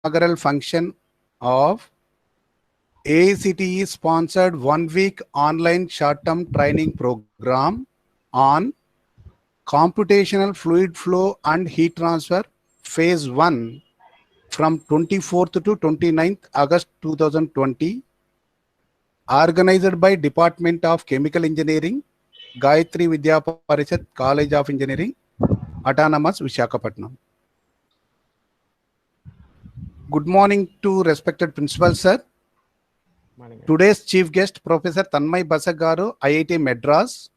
inaugural function of AICTE sponsored 1-week online short-term training program on computational fluid flow and heat transfer phase 1 from 24th to 29th August 2020, organized by Department of Chemical Engineering, Gayatri Vidya Parishad College of Engineering, Autonomous, Visakhapatnam. Good morning to respected principal sir. Today's chief guest, Professor Tanmay Basak garu, IIT Madras,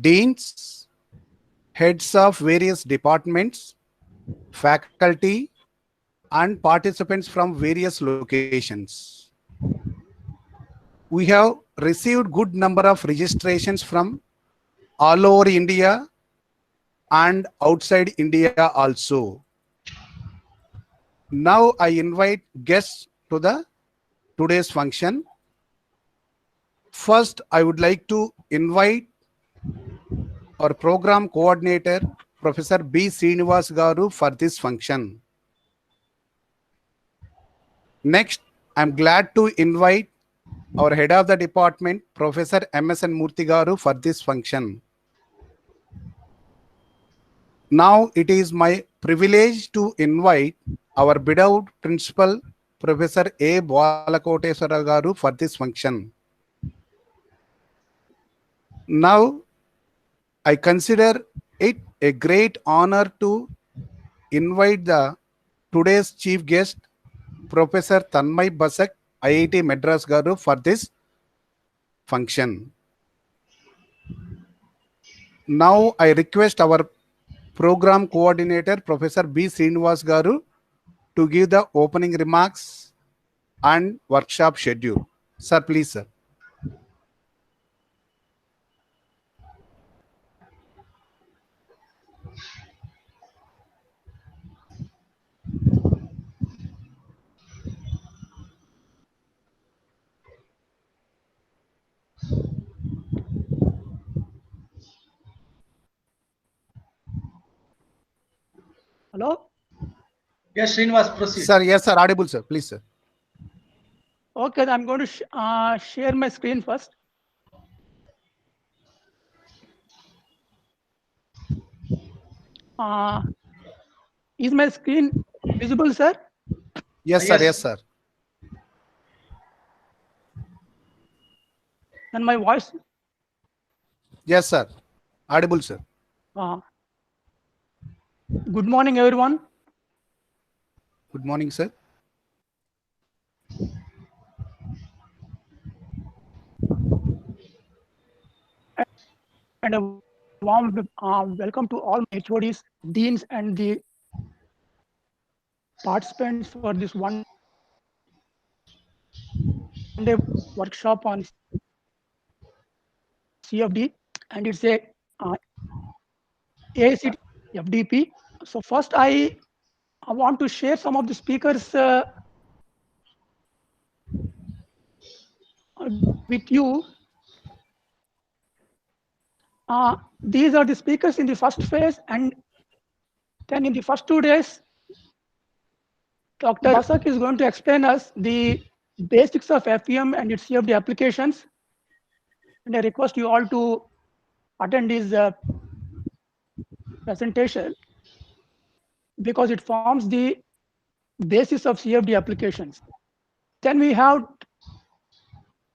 deans, heads of various departments, faculty, and participants from various locations. We have received good number of registrations from all over India and outside India also. Now I invite guests to the today's function. First, I would like to invite our program coordinator, Professor B. Srinivas garu, for this function. Next, I'm glad to invite our head of the department, Professor M.S.N. Murthy garu, for this function. Now it is my privilege to invite our beloved principal, Professor A. Balakoteswara garu, for this function. Now, I consider it a great honor to invite the today's chief guest, Professor Tanmay Basak, IIT Madras garu, for this function. Now I request our program coordinator, Professor B. Srinivas garu, to give the opening remarks and workshop schedule. Sir, please, sir. Hello? Yes, Srinivas, proceed. Sir, yes, sir. Audible, sir. Please, sir. Okay, I'm going to share my screen first. Is my screen visible, sir? Yes, sir. Yes, sir. And my voice? Yes, sir. Audible, sir. Good morning, everyone. Good morning, sir. And a warm welcome to all my HODs, deans, and the participants for this one day workshop on CFD, and it's a AICTE FDP. So first, I want to share some of the speakers with you. These are the speakers in the first phase, and then in the first 2 days, Dr. Basak is going to explain us the basics of FEM and its CFD applications. And I request you all to attend his presentation because it forms the basis of CFD applications. Then we have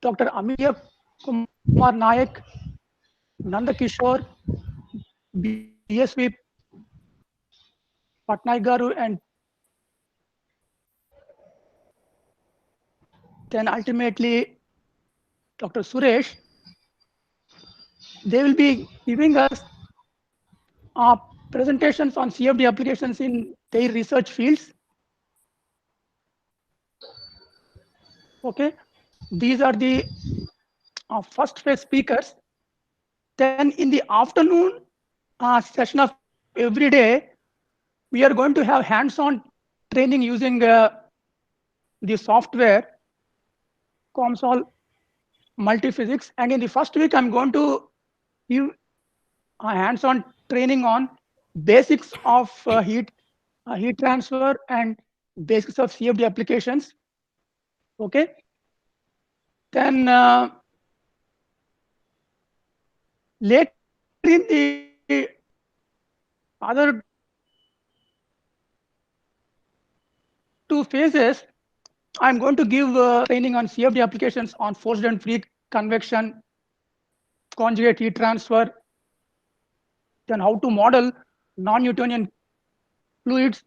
Dr. Ameya Kumar Nayak, Nanda Kishore, BSV Patnaik garu, and then ultimately Dr. Suresh. They will be giving us presentations on CFD applications in their research fields. Okay, these are the first phase speakers. Then in the afternoon session of every day, we are going to have hands-on training using the software COMSOL Multiphysics. And in the first week, I'm going to give hands-on training on basics of heat transfer and basics of CFD applications. Okay. Then later in the other two phases, I'm going to give training on CFD applications on forced and free convection, conjugate heat transfer, then how to model non-Newtonian fluids.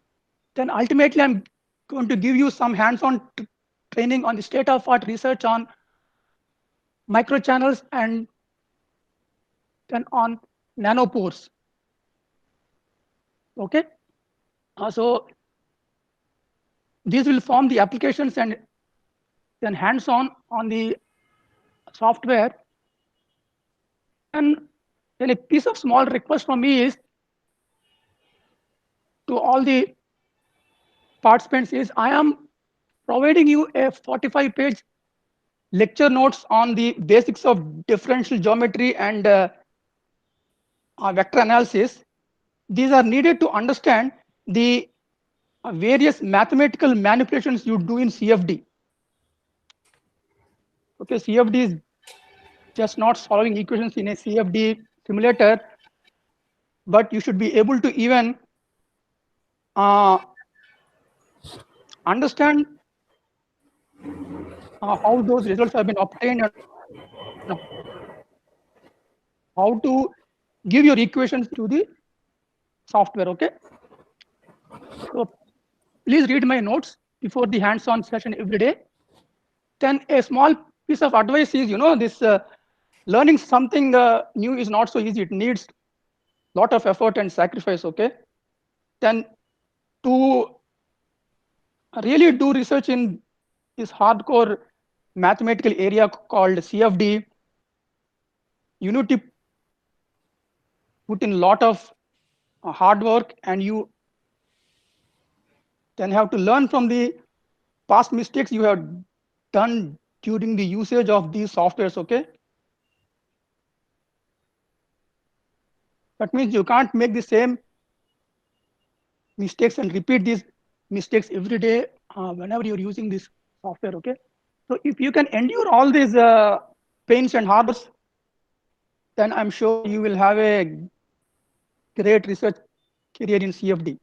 Then ultimately, I'm going to give you some hands-on training on the state-of-art research on microchannels and then on nanopores. Okay. So these will form the applications and then hands-on on the software. And then a piece of small request from me is to all the participants is I am providing you a 45-page lecture notes on the basics of differential geometry and vector analysis. These are needed to understand the various mathematical manipulations you do in CFD. Okay, CFD is just not solving equations in a CFD simulator, but you should be able to even understand how those results have been obtained and how to give your equations to the software. Okay. So please read my notes before the hands-on session every day. Then a small piece of advice is, this learning something new is not so easy. It needs a lot of effort and sacrifice. Okay. Then to really do research in this hardcore mathematical area called CFD, you need to put in a lot of hard work, and you then have to learn from the past mistakes you have done during the usage of these softwares. Okay. That means you can't make the same mistakes and repeat these mistakes every day whenever you're using this software. Okay. So if you can endure all these pains and hardships, then I'm sure you will have a great research career in CFD.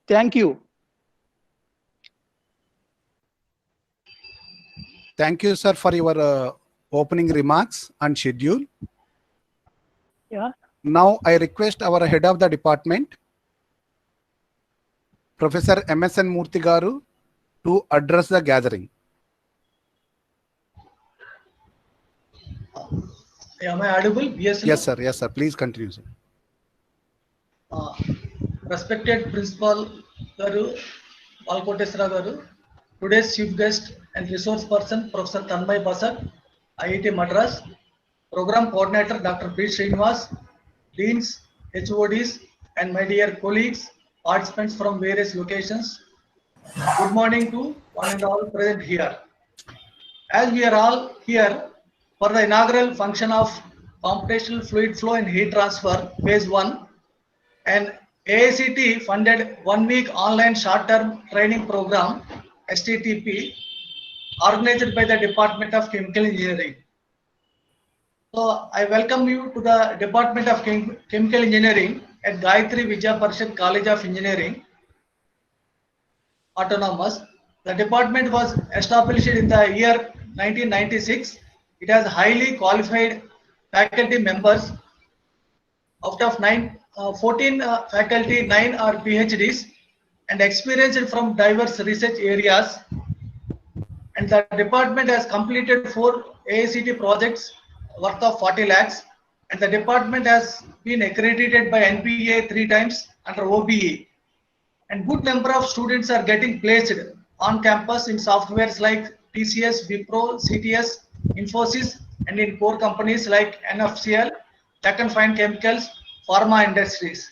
Thank you. Thank you, sir, for your opening remarks and schedule. Yeah. Now I request our head of the department, Professor MSN Murthy Garu, to address the gathering. Am I audible? Yes. Yes, sir. Yes, sir. Please continue, sir. Respected Principal Garu, Balkoteswara Garu, today's chief guest and resource person, Professor Tanmay Basak, IIT Madras, Program Coordinator, Dr. P. Srinivas, Deans, HODs, and my dear colleagues, participants from various locations. Good morning to one and all present here. As we are all here for the inaugural function of computational fluid flow and heat transfer phase 1, an AICT funded 1-week online short-term training program STTP organized by the Department of Chemical Engineering. So I welcome you to the Department of Chemical Engineering at Gayatri Vidya Parishad College of Engineering, Autonomous. The department was established in the year 1996. It has highly qualified faculty members. Out of 14 faculty, 9 are PhDs and experienced from diverse research areas. And the department has completed 4 AICT projects worth of 40 lakhs. And the department has been accredited by NPA 3 times under OBE. And good number of students are getting placed on campus in softwares like TCS, Wipro, CTS, Infosys, and in core companies like NFCL, Tech and Fine Chemicals, pharma industries.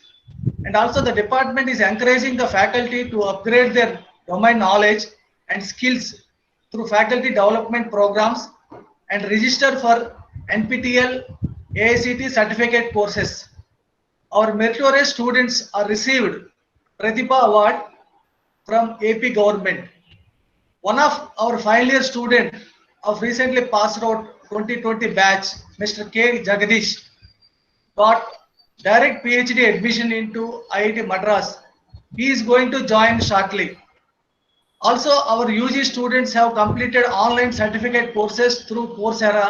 And also the department is encouraging the faculty to upgrade their domain knowledge and skills through faculty development programs and register for NPTEL AICT certificate courses. Our meritorious students are received Pratibha Award from AP government. One of our final year student of recently passed out 2020 batch, Mr. K. Jagadish, got direct PhD admission into IIT Madras. He is going to join shortly. Also, our UG students have completed online certificate courses through Coursera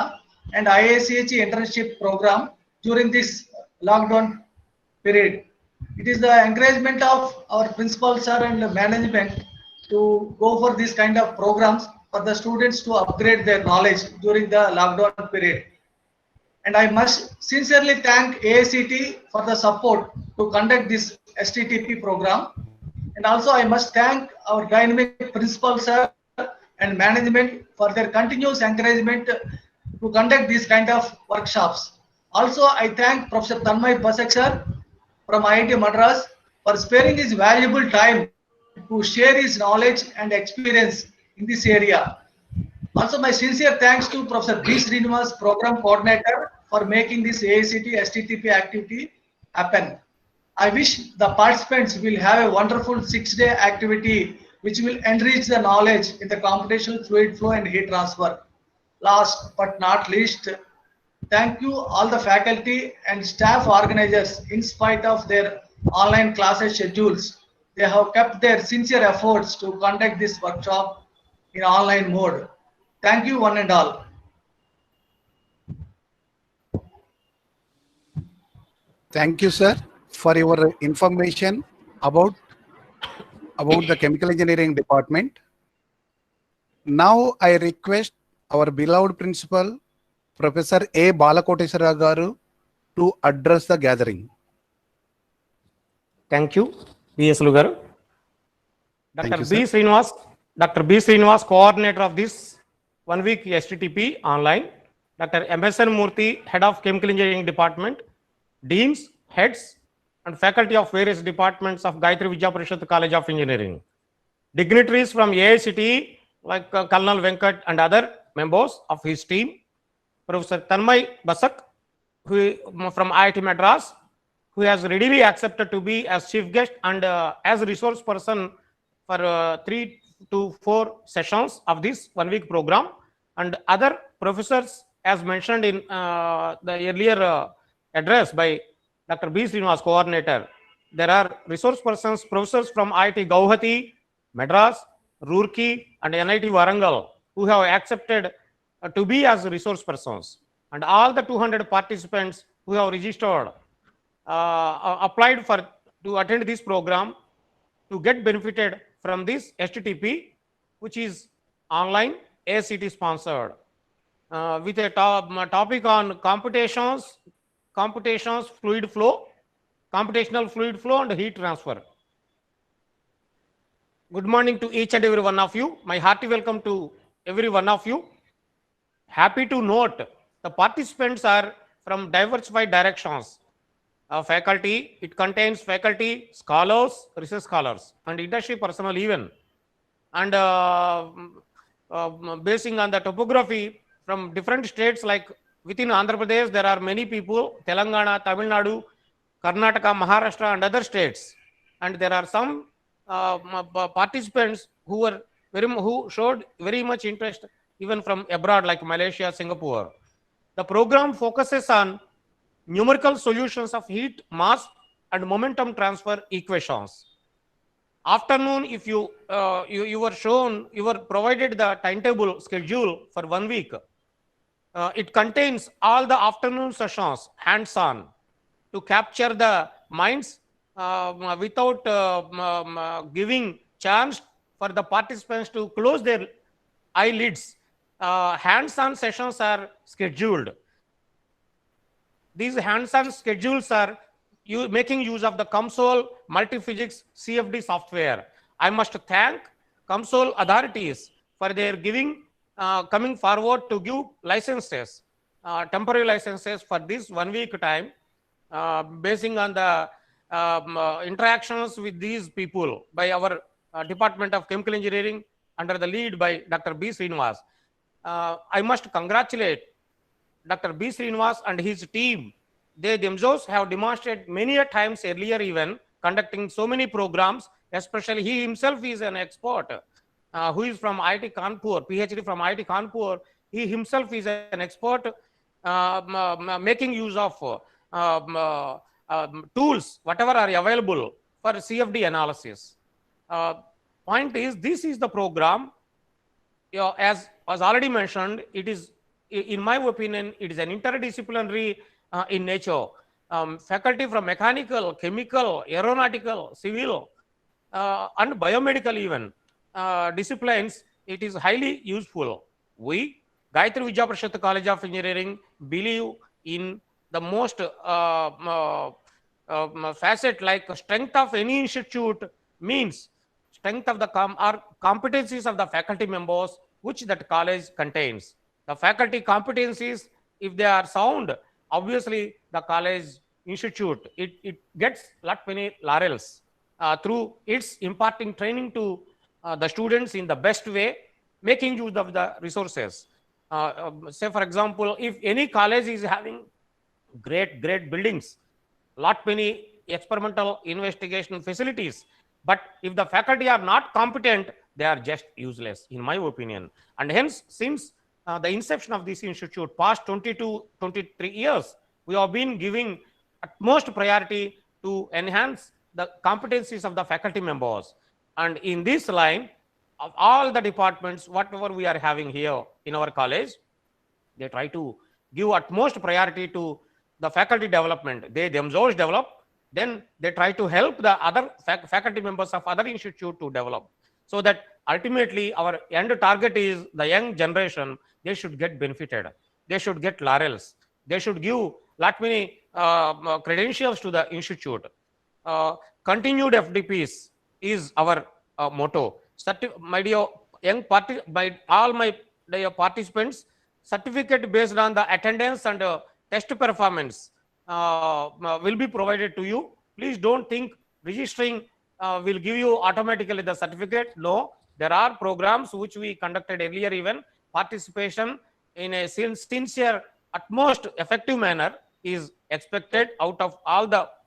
and IACH internship program during this lockdown period. It is the encouragement of our principal sir and management to go for this kind of programs for the students to upgrade their knowledge during the lockdown period. And I must sincerely thank AICT for the support to conduct this STTP program. And also I must thank our dynamic principal sir and management for their continuous encouragement to conduct these kind of workshops. Also, I thank Professor Tanmay Basak sir from IIT Madras for sparing his valuable time to share his knowledge and experience in this area. Also, my sincere thanks to Professor B. Srinivas, Program Coordinator, for making this AICT STTP activity happen. I wish the participants will have a wonderful 6-day activity which will enrich the knowledge in the computational fluid flow and heat transfer. Last but not least, thank you all the faculty and staff organizers in spite of their online classes schedules. They have kept their sincere efforts to conduct this workshop in online mode. Thank you one and all. Thank you, sir, for your information about the chemical engineering department. Now I request our beloved principal, Professor A. Balakoteswara Garu, to address the gathering. Thank you, V.S. Lugaru. Thank Dr. you, B. sir. Srinivas, coordinator of this 1 week STTP online. Dr. M.S.N. Murthy, head of chemical engineering department. Deans, heads, and faculty of various departments of Gayatri Vidya Parishad College of Engineering. Dignitaries from AICT like Colonel Venkat and other members of his team. Professor Tanmay Basak, who from IIT Madras, who has readily accepted to be as chief guest and as resource person for 3 to 4 sessions of this 1 week program, and other professors as mentioned in the earlier address by Dr. B. Srinivas, coordinator. There are resource persons, professors from IIT Gauhati, Madras, Roorkee, and NIT Warangal, who have accepted to be as resource persons. And all the 200 participants who have registered, applied to attend this program to get benefited from this STTP, which is online, AICT sponsored, with a topic on computational fluid flow and heat transfer. Good morning to each and every one of you. My hearty welcome to every one of you. Happy to note the participants are from diversified directions. Faculty, it contains faculty, scholars, research scholars, and industry personnel even. And basing on the topography from different states, like within Andhra Pradesh, there are many people, Telangana, Tamil Nadu, Karnataka, Maharashtra, and other states. And there are some participants who showed very much interest even from abroad, like Malaysia, Singapore. The program focuses on numerical solutions of heat, mass, and momentum transfer equations. Afternoon, if you were provided the timetable schedule for 1 week. It contains all the afternoon sessions, hands-on, to capture the minds without giving chance for the participants to close their eyelids. Hands-on sessions are scheduled. These hands-on schedules are making use of the COMSOL Multiphysics CFD software. I must thank COMSOL authorities for their coming forward to give licenses, temporary licenses for this 1 week time, basing on the interactions with these people by our Department of Chemical Engineering under the lead by Dr. B. Srinivas. I must congratulate Dr. B. Srinivas and his team. They themselves have demonstrated many a times earlier even conducting so many programs especially he himself is an expert who is from IIT Kanpur, PhD from IIT Kanpur. He himself is an expert making use of tools, whatever are available for CFD analysis. Point is, this is the program, as was already mentioned, it is, in my opinion, it is an interdisciplinary in nature. Faculty from mechanical, chemical, aeronautical, civil, and biomedical even disciplines, it is highly useful. We, Gayatri Vidya Prashad College of Engineering, believe in the most facet, like strength of any institute means strength of the competencies of the faculty members which that college contains. The faculty competencies, if they are sound, obviously the college institute, it gets lot many laurels through its imparting training to the students in the best way, making use of the resources. Say for example, if any college is having great buildings, lot many experimental investigation facilities, but if the faculty are not competent, they are just useless, in my opinion. And hence, since the inception of this institute, past 22-23 years, we have been giving utmost priority to enhance the competencies of the faculty members. And in this line, of all the departments, whatever we are having here in our college, they try to give utmost priority to the faculty development. They themselves develop, then they try to help the other faculty members of other institute to develop, so that ultimately our end target is the young generation. They should get benefited, they should get laurels, they should give lot many credentials to the institute. Continued FDPs is our motto. My dear young all my dear participants, certificate based on the attendance and test performance will be provided to you. Please don't think registering will give you automatically the certificate. No, there are programs which we conducted earlier, even participation in a sincere, utmost effective manner is expected out of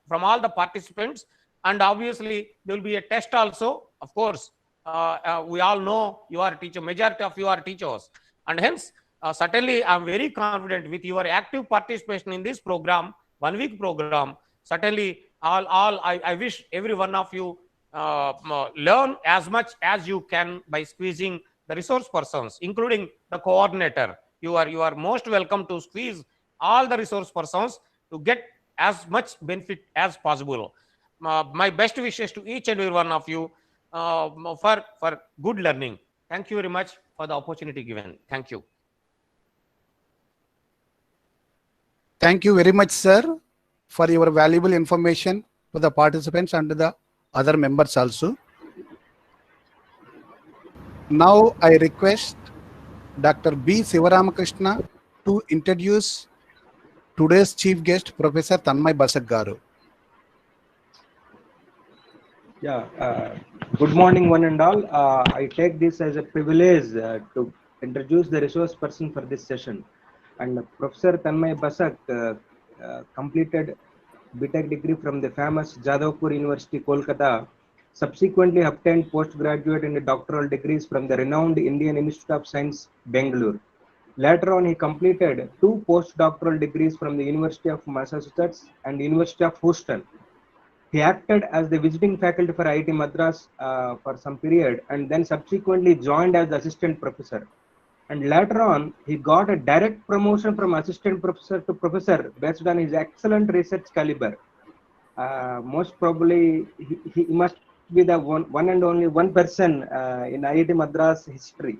from all the participants. And obviously there will be a test also. Of course, we all know you are a teacher, majority of you are teachers, and hence certainly I am very confident with your active participation in this program, 1 week program. Certainly I wish every one of you learn as much as you can by squeezing the resource persons, including the coordinator. You are most welcome to squeeze all the resource persons to get as much benefit as possible. My best wishes to each and every one of you for good learning. Thank you very much for the opportunity given. Thank you. Thank you very much, sir, for your valuable information to the participants and the other members also. Now I request Dr. B. Sivaramakrishna to introduce today's chief guest, Professor Tanmay Basak Garu. Yeah, good morning one and all. I take this as a privilege to introduce the resource person for this session. And Professor Tanmay Basak completed BTech degree from the famous Jadavpur University, Kolkata, subsequently obtained postgraduate and doctoral degrees from the renowned Indian Institute of Science, Bangalore. Later on, he completed 2 postdoctoral degrees from the University of Massachusetts and University of Houston. He acted as the visiting faculty for IIT Madras for some period, and then subsequently joined as the assistant professor. And later on, he got a direct promotion from assistant professor to professor based on his excellent research caliber. Most probably, he must be the one and only one person in IIT Madras history.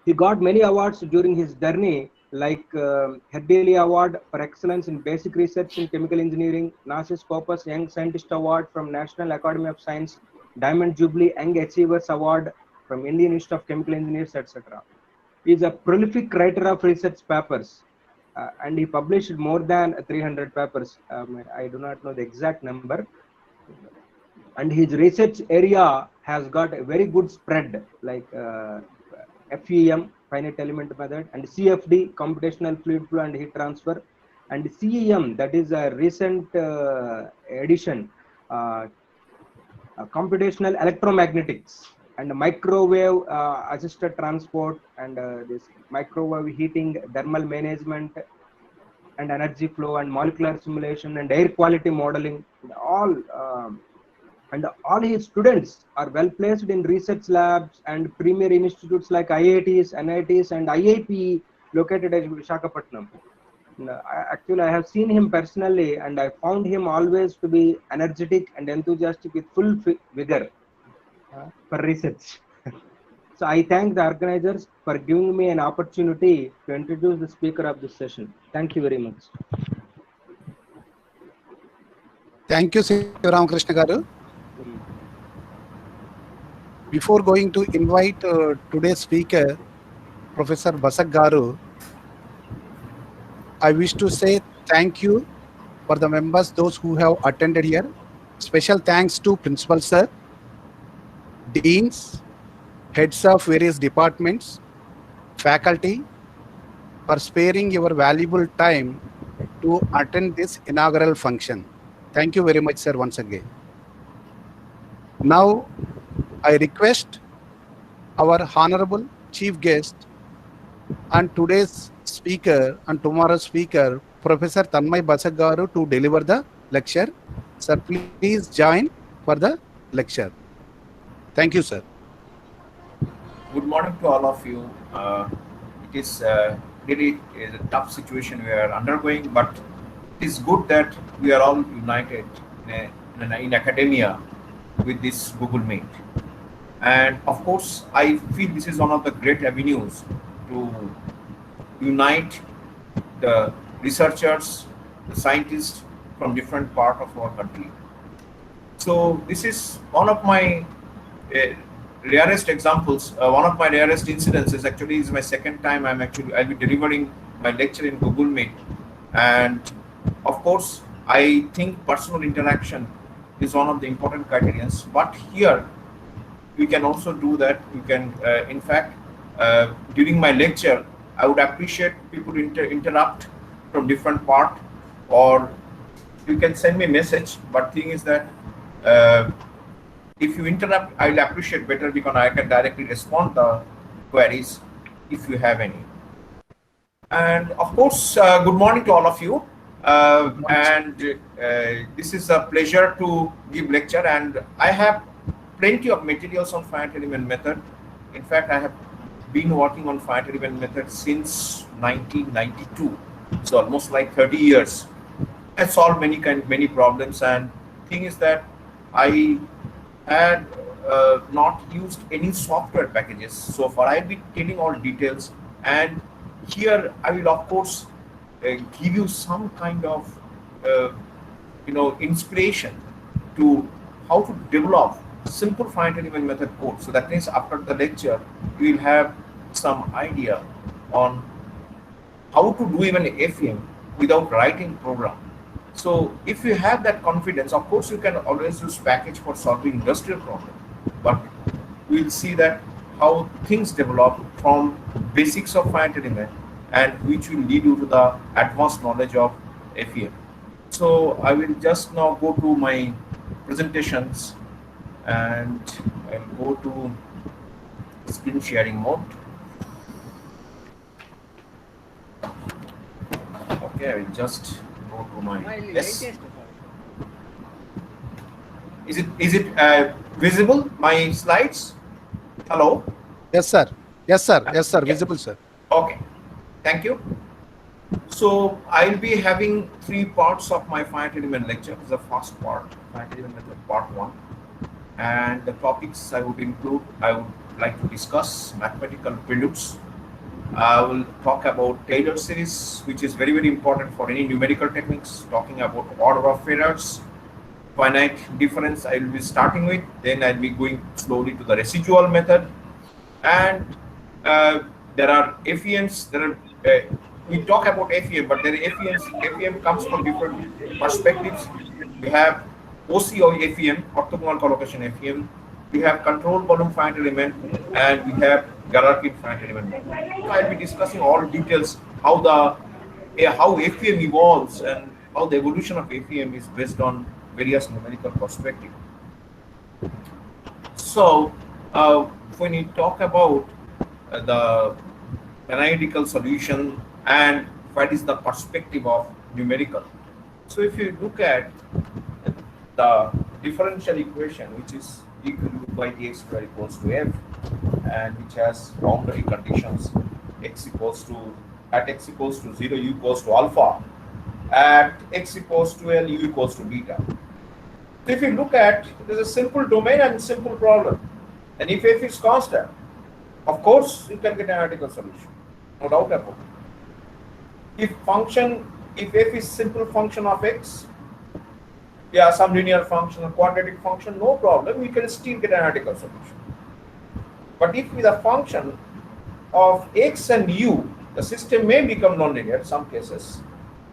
He got many awards during his journey, like Herdley Award for Excellence in Basic Research in Chemical Engineering, NASA Scopus Young Scientist Award from National Academy of Science, Diamond Jubilee Young Achievers Award from Indian Institute of Chemical Engineers, etc. He is a prolific writer of research papers, and he published more than 300 papers. I do not know the exact number. And his research area has got a very good spread, like FEM, finite element method, and CFD, computational fluid flow and heat transfer, and CEM, that is a recent addition, computational electromagnetics and microwave assisted transport and this microwave heating, thermal management and energy flow and molecular simulation and air quality modeling. And all his students are well placed in research labs and premier institutes like IITs, NITs and IIP located at Visakhapatnam. Actually, I have seen him personally and I found him always to be energetic and enthusiastic with full vigor for research. So I thank the organizers for giving me an opportunity to introduce the speaker of this session. Thank you very much. Thank you, Sivaram Krishna Garu. Before going to invite today's speaker, Professor Basak Garu, I wish to say thank you for the members, those who have attended here. Special thanks to Principal Sir, Deans, heads of various departments, faculty, for sparing your valuable time to attend this inaugural function. Thank you very much, sir, once again. Now, I request our honorable chief guest and today's speaker and tomorrow's speaker, Professor Tanmay Basak Garu, to deliver the lecture. Sir, please join for the lecture. Thank you, sir. Good morning to all of you. It is really a tough situation we are undergoing, but it is good that we are all united in academia with this Google Meet. And of course, I feel this is one of the great avenues to unite the researchers, the scientists from different parts of our country. So this is one of my rarest examples. One of my rarest incidences actually is my second time I'll be delivering my lecture in Google Meet. And of course, I think personal interaction is one of the important criteria. But here, we can also do that. You can, in fact, during my lecture, I would appreciate people interrupt from different part, or you can send me a message. But thing is that if you interrupt, I'll appreciate better because I can directly respond to queries if you have any. And of course, good morning to all of you. This is a pleasure to give lecture, and I have plenty of materials on finite element method. In fact, I have been working on finite element method since 1992, so almost like 30 years. I solved many problems, and thing is that I had not used any software packages so far. I'll be telling all details, and here I will of course give you some kind of inspiration to how to develop simple finite element method code. So that means after the lecture, you will have some idea on how to do even FEM without writing program. So if you have that confidence, of course you can always use package for solving industrial problem. But we'll see that how things develop from basics of finite element, and which will lead you to the advanced knowledge of FEM. So I will just now go to my presentations, and I'll go to screen sharing mode. Okay, I will just go to my yes. Is it visible, my slides? Hello? Yes, sir. Yes, sir. Yes, sir. Yeah. Visible, sir. Okay, thank you. So I'll be having 3 parts of my finite element lecture. The first part, finite element method part 1, and the topics I would include, I would like to discuss mathematical preludes. I will talk about Taylor series, which is very important for any numerical techniques, talking about order of errors, finite difference I will be starting with, then I'll be going slowly to the residual method, and there are FEMs. We talk about FEM, but there are FEM comes from different perspectives. We have OC or FEM, orthogonal collocation FEM. We have control volume finite element, and we have hierarchy finite element. So I'll be discussing all details how FEM evolves and how the evolution of FEM is based on various numerical perspectives. So when you talk about the analytical solution and what is the perspective of numerical. So if you look at the differential equation, which is d by dx square equals to f, and which has boundary conditions x equals to, at x equals to 0 u equals to alpha, at x equals to l u equals to beta. So if you look at, there's a simple domain and simple problem, and if f is constant, of course you can get an analytical solution, no doubt about it. If f is simple function of x, yeah, some linear function, a quadratic function, no problem, we can still get an analytical solution. But if with a function of x and u, the system may become nonlinear in some cases.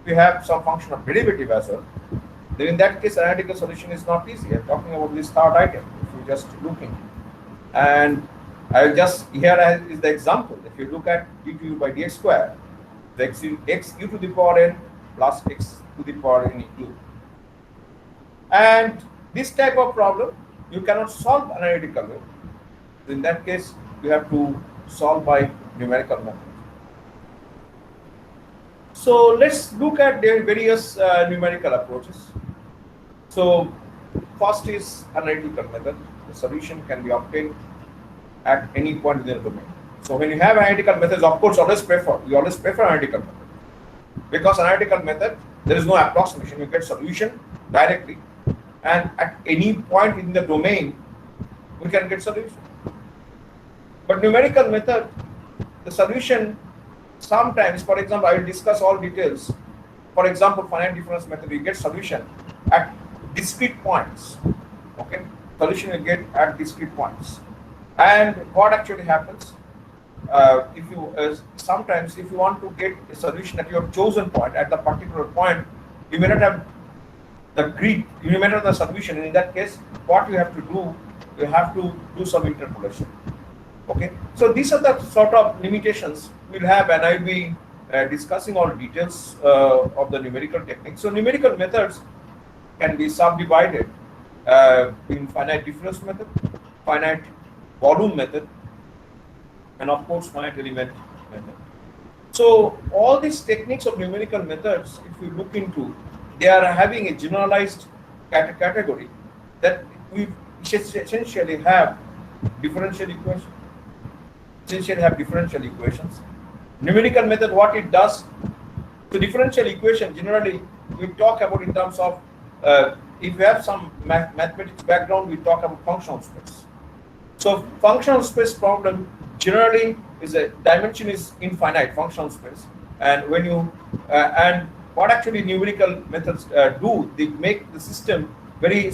We have some function of derivative as well. Then in that case, analytical solution is not easy. I'm talking about this third item, if you just looking. And I'll just, here is the example. If you look at d2u by dx square, the x u to the power n plus x to the power n u. And this type of problem, you cannot solve analytically. In that case, you have to solve by numerical method. So let's look at the various numerical approaches. So first is analytical method. The solution can be obtained at any point within the domain. So when you have analytical methods, of course, we always prefer analytical method. Because analytical method, there is no approximation. You get solution directly, and at any point in the domain, we can get solution. But numerical method, the solution sometimes, for example, I will discuss all details. For example, finite difference method, we get solution at discrete points. Okay, solution will get at discrete points. And what actually happens? If you sometimes, if you want to get a solution at your chosen point, at the particular point, you may not have the grid, you may not have the solution. And in that case, what you have to do, you have to do some interpolation. Okay, so these are the sort of limitations we'll have, and I'll be discussing all details of the numerical techniques. So numerical methods can be subdivided in finite difference method, finite volume method, and of course finite element method. So all these techniques of numerical methods, if you look into, they are having a generalized category that we essentially have differential equations. Numerical method, what it does, the differential equation generally we talk about in terms of if you have some mathematics background, we talk about functional space. So functional space problem generally is a dimension is infinite functional space, and when you and what actually numerical methods do, they make the system very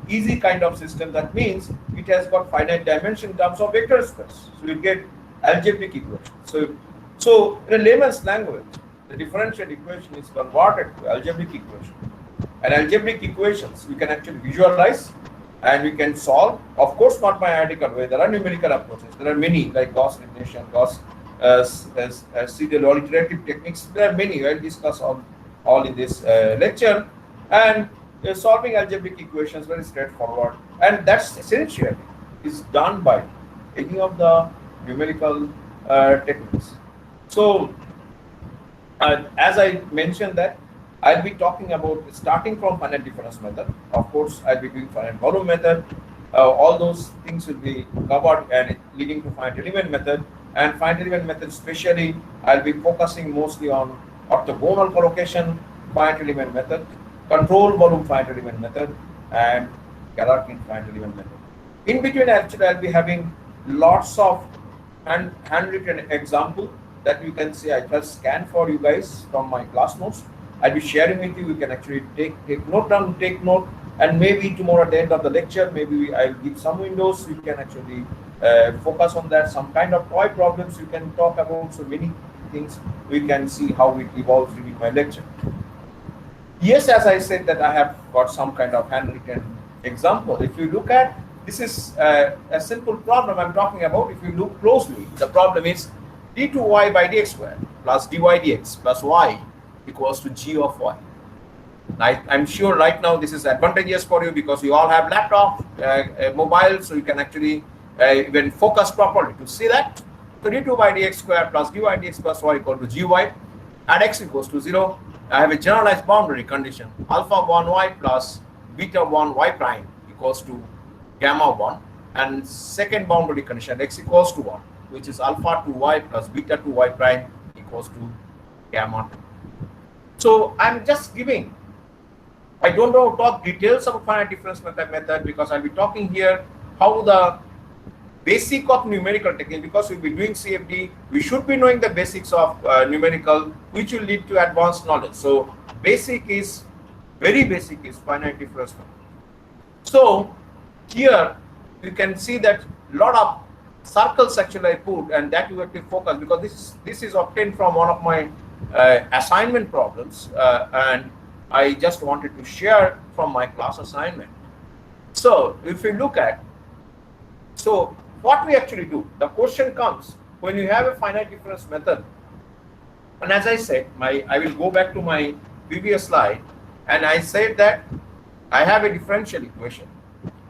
easy kind of system. That means it has got finite dimension in terms of vector space. So you get algebraic equation. So in a layman's language, the differential equation is converted to algebraic equation. And algebraic equations we can actually visualize and we can solve. Of course, not by analytical way. There are numerical approaches. There are many, like Gauss elimination, Gauss serial or iterative techniques. There are many. I'll discuss all in this lecture. And solving algebraic equations very straightforward, and that's essentially is done by any of the numerical techniques. So as I mentioned that I'll be talking about starting from finite difference method. Of course, I'll be doing finite volume method. All those things will be covered and leading to finite element method. And finite element method especially, I'll be focusing mostly on orthogonal collocation, finite element method, control volume finite element method, and Galerkin finite element method. In between, actually, I'll be having lots of handwritten example that you can see. I just scan for you guys from my class notes. I'll be sharing with you. You can actually take note down, take note, and maybe tomorrow at the end of the lecture, maybe I'll give some windows. You can actually focus on that. Some kind of toy problems you can talk about. So many things we can see how it evolves during my lecture. Yes, as I said that I have got some kind of handwritten example. If you look at, this is a simple problem I'm talking about. If you look closely, the problem is d2y by dx squared plus dy dx plus y equals to g of y. I'm sure right now this is advantageous for you because you all have laptop, mobile, so you can actually even focus properly to see that. So d2 by dx square plus dy dx plus y equal to gy at x equals to 0. I have a generalized boundary condition alpha 1 y plus beta 1 y prime equals to gamma 1, and second boundary condition x equals to 1, which is alpha 2 y plus beta 2 y prime equals to gamma 2. So I'm just giving, I don't know talk details of a finite difference method because I'll be talking here how the basic of numerical technique, because we'll be doing CFD, we should be knowing the basics of numerical, which will lead to advanced knowledge. So basic is, very basic is finite difference method. So here you can see that a lot of circles actually I put, and that you have to focus because this is obtained from one of my assignment problems, and I just wanted to share from my class assignment. So if you look at, so what we actually do, the question comes when you have a finite difference method, and as I said, I will go back to my previous slide, and I said that I have a differential equation.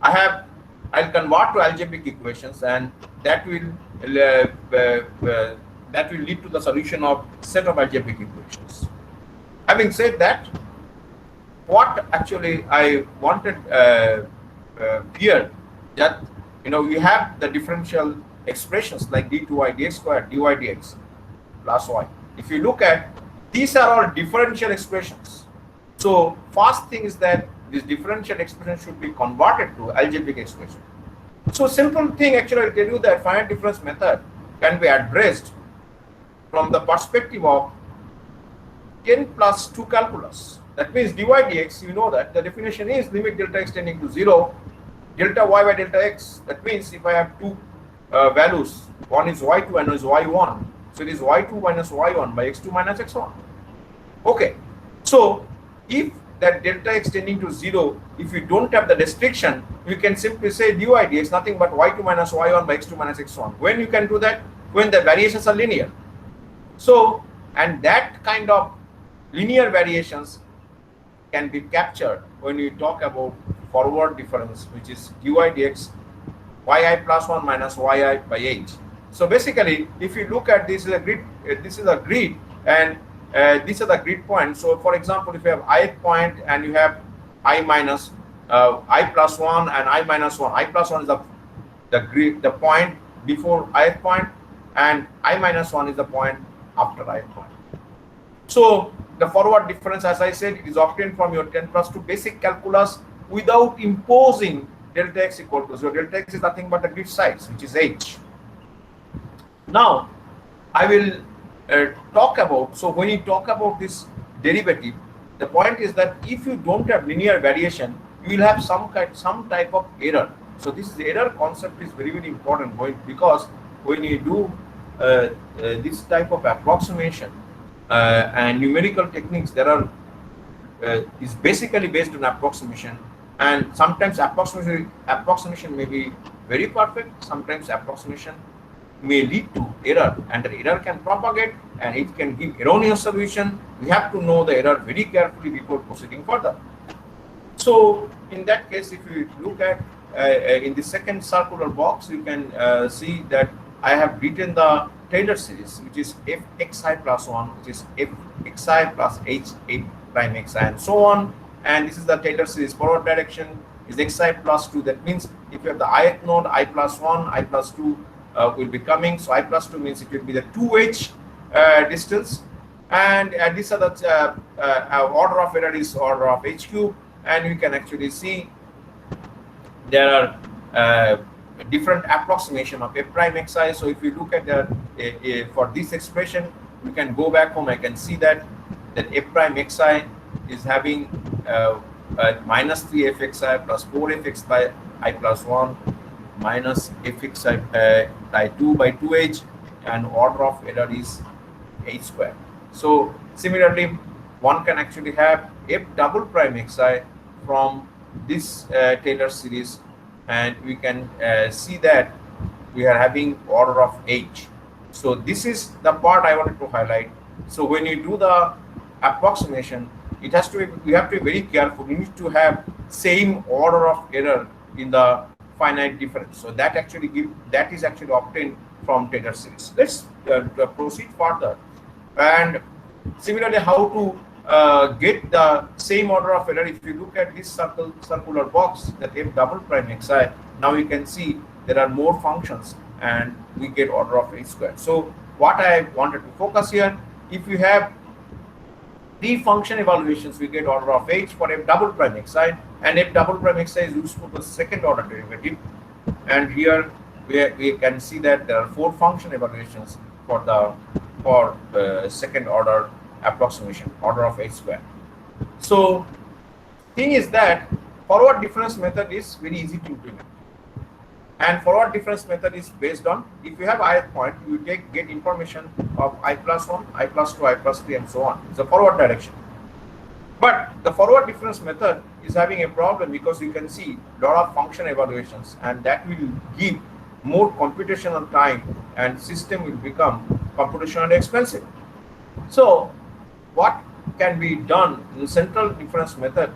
I'll convert to algebraic equations, and that will lead to the solution of set of algebraic equations. Having said that, what actually I wanted here, that we have the differential expressions like d2y dx squared, dy dx plus y. If you look at, these are all differential expressions. So first thing is that this differential expression should be converted to algebraic expression. So simple thing actually I'll tell you that finite difference method can be addressed from the perspective of 10 plus 2 calculus. That means dy dx, you know that the definition is limit delta x tending to 0, delta y by delta x. That means if I have two values, one is y2 and one is y1, so it is y2 minus y1 by x2 minus x1. Okay, so if that delta x tending to 0, if you don't have the restriction, you can simply say dy dx nothing but y2 minus y1 by x2 minus x1. When you can do that? When the variations are linear. So, and that kind of linear variations can be captured when we talk about forward difference, which is dy dx yi plus 1 minus yi by h. So basically, if you look at this is a grid, and these are the grid points. So for example, if you have ith point and you have I minus I plus 1 and I minus 1, I plus 1 is the point before ith point, and I minus 1 is the point after ith point. So the forward difference, as I said, is obtained from your 10 plus 2 basic calculus without imposing delta x equal to 0. Delta x is nothing but the grid size, which is h. Now I will talk about, so when you talk about this derivative, the point is that if you don't have linear variation, you will have some type of error. So this error concept is very, very important because when you do this type of approximation and numerical techniques, there are is basically based on approximation, and sometimes approximation may be very perfect, sometimes approximation may lead to error, and the error can propagate and it can give erroneous solution. We have to know the error very carefully before proceeding further. So in that case, if you look at in the second circular box, you can see that I have written the Taylor series, which is fxi plus 1, which is fxi plus h prime xi, and so on. And this is the Taylor series forward direction is xi plus 2. That means if you have the ith node, I plus 1, I plus 2 will be coming. So I plus 2 means it will be the 2h distance. And these are the order of error is order of h cube. And you can actually see there are different approximation of f prime xi. So if you look at the for this expression, you can go back home. I can see that f prime xi is having minus 3 fxi plus 4 fx by I plus 1 minus fxi by 2 by 2h, and order of error is h square. So similarly, one can actually have f double prime xi from this Taylor series, and we can see that we are having order of h. So this is the part I wanted to highlight. So when you do the approximation, it has to be, we have to be very careful. We need to have same order of error in the finite difference. So that is actually obtained from Taylor series. Let's proceed further. And similarly, how to get the same order of error. If you look at this circular box, that f double prime xi, now you can see there are more functions and we get order of h squared. So what I wanted to focus here, if you have three function evaluations, we get order of h for f double prime xi, and f double prime xi is useful for second order derivative. And here we can see that there are four function evaluations for the second order approximation, order of h squared. So thing is that forward difference method is very easy to implement. And forward difference method is based on, if you have ith point, you get information of I plus 1, I plus 2, I plus 3, and so on. It's a forward direction. But the forward difference method is having a problem because you can see a lot of function evaluations, and that will give more computational time and system will become computationally expensive. So what can be done in central difference method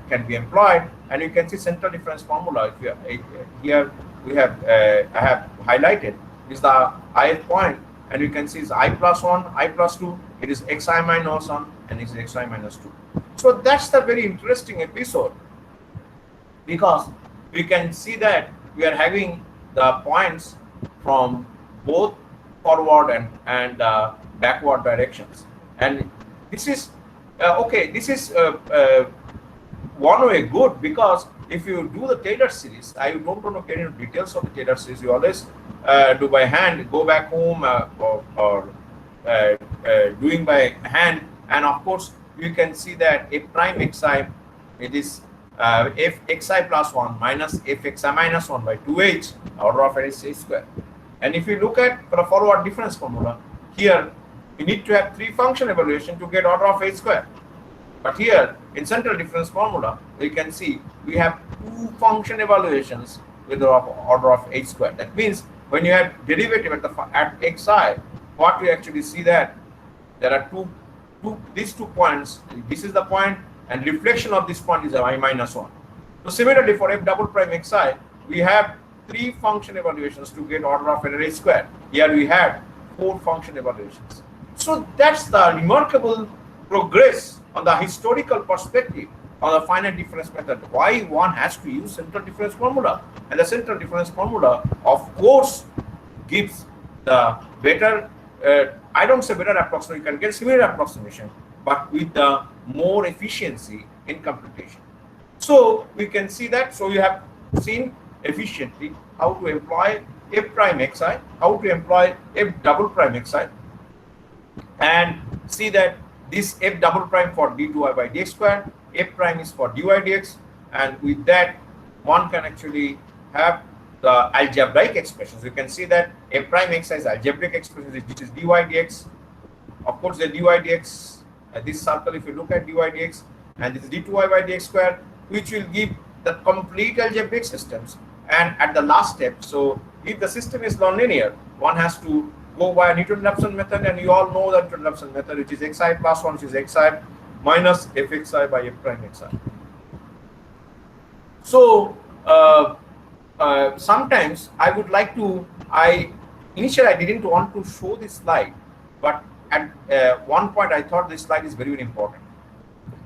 can be employed, and you can see central difference formula. If you, here we have I have highlighted is the ith point, and you can see it's I plus 1, I plus 2, it is xi minus 1, and it is xi minus 2. So that's the very interesting episode, because we can see that we are having the points from both forward and backward directions, and this is okay. This is one way good, because if you do the Taylor series, I don't want to get into details of the Taylor series. You always do by hand, go back home or doing by hand, and of course you can see that f prime xi, it is f xi plus 1 minus f xi minus 1 by 2h, order of h square. And if you look at the forward difference formula, here you need to have three function evaluation to get order of h square. But here in central difference formula, you can see we have two function evaluations with the order of h square. That means when you have derivative at xi, what we actually see that there are these 2 points. This is the point, and reflection of this point is I minus 1. So similarly for f double prime xi, we have three function evaluations to get order of error h square. Here we have 4 function evaluations. So that's the remarkable progress on the historical perspective on the finite difference method. Why one has to use central difference formula, and the central difference formula of course gives the better I don't say better approximation, you can get similar approximation, but with the more efficiency in computation. So we can see that. So you have seen efficiently how to employ f prime xi, how to employ f double prime xi, and see that this f double prime for d2i by dx square, f prime is for dy dx, and with that one can actually have the algebraic expressions. You can see that f prime xi is algebraic expression, which is dy dx. Of course, the dy dx, this circle, if you look at dy dx, and this is d2i by dx square, which will give the complete algebraic systems. And at the last step, so if the system is nonlinear, one has to go by a Newton-Raphson method, and you all know the Newton-Raphson method, which is xi plus 1, which is xi minus fxi by f prime xi. So sometimes I would like to, initially I didn't want to show this slide, but at one point I thought this slide is very, very important.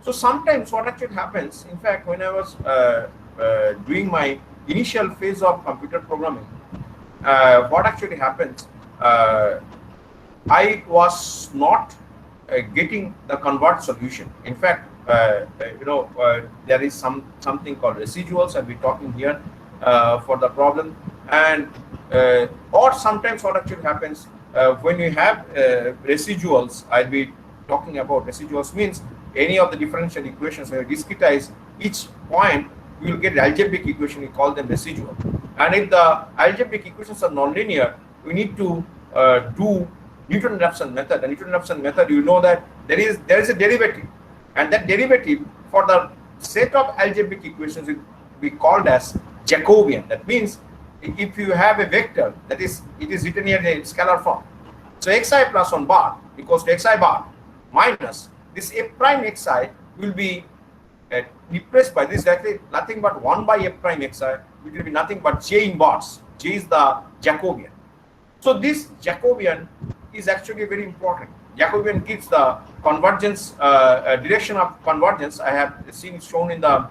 So sometimes what actually happens, in fact, when I was doing my initial phase of computer programming, what actually happens, I was not getting the convert solution. In fact, there is something called residuals, and we're talking here for the problem. And or sometimes what actually happens when you have residuals, I'll be talking about residuals means any of the differential equations where you discretize each point, you will get algebraic equation, we call them residual. And if the algebraic equations are nonlinear, we need to do Newton-Raphson method. The Newton-Raphson method, you know that there is a derivative, and that derivative for the set of algebraic equations will be called as Jacobian. That means if you have a vector, that is, it is written here in scalar form. So xi plus 1 bar equals to xi bar minus this f prime xi will be replaced by this directly nothing but 1 by f prime xi, which will be nothing but j in bars. J is the Jacobian. So this Jacobian is actually very important. Jacobian gives the convergence, direction of convergence. I have seen it shown in the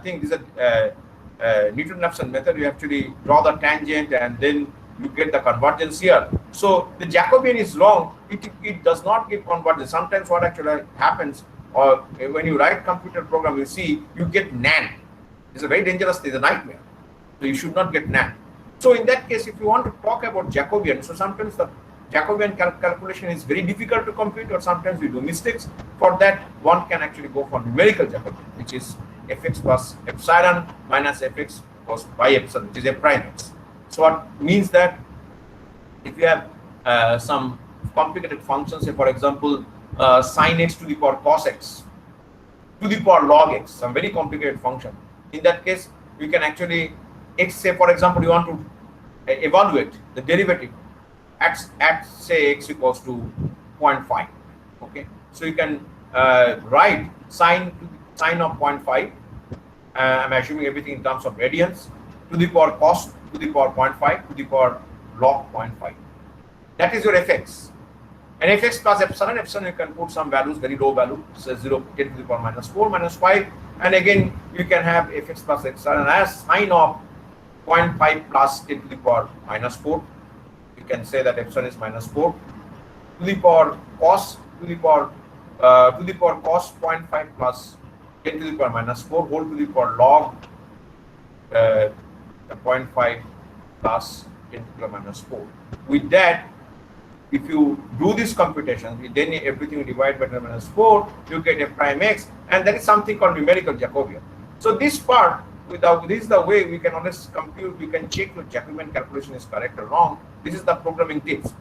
thing. This is a Newton-Raphson method. You actually draw the tangent and then you get the convergence here. So the Jacobian is wrong. It does not give convergence. Sometimes what actually happens, or when you write computer program, you see you get NAND. It's a very dangerous thing, it's a nightmare. So you should not get NAND. So in that case, if you want to talk about Jacobian, so sometimes the Jacobian calculation is very difficult to compute, or sometimes we do mistakes. For that, one can actually go for numerical Jacobian, which is fx plus epsilon minus fx plus by epsilon, which is f prime x. So what means that if you have some complicated functions, say for example, sin x to the power cos x to the power log x, some very complicated function. In that case, we can actually x, say for example, you want to evaluate the derivative at say x equals to 0.5. Okay, so you can write sine of 0.5. I'm assuming everything in terms of radians, to the power cos to the power 0.5 to the power log 0.5. That is your fx. And fx plus epsilon, you can put some values, very low value, so 0, 10 to the power minus 4, minus 5. And again, you can have fx plus epsilon as sine of 0.5 plus 10 to the power minus 4. You can say that epsilon is minus 4 to the power cos to the power cos 0.5 plus 10 to the power minus 4 whole to the power log 0.5 plus 10 to the power minus 4. With that, if you do this computation, then everything you divide by 10 minus 4, you get f prime x, and that is something called numerical Jacobian. So this part, this is the way we can always compute, we can check if Jacobian calculation is correct or wrong. This is the programming tips.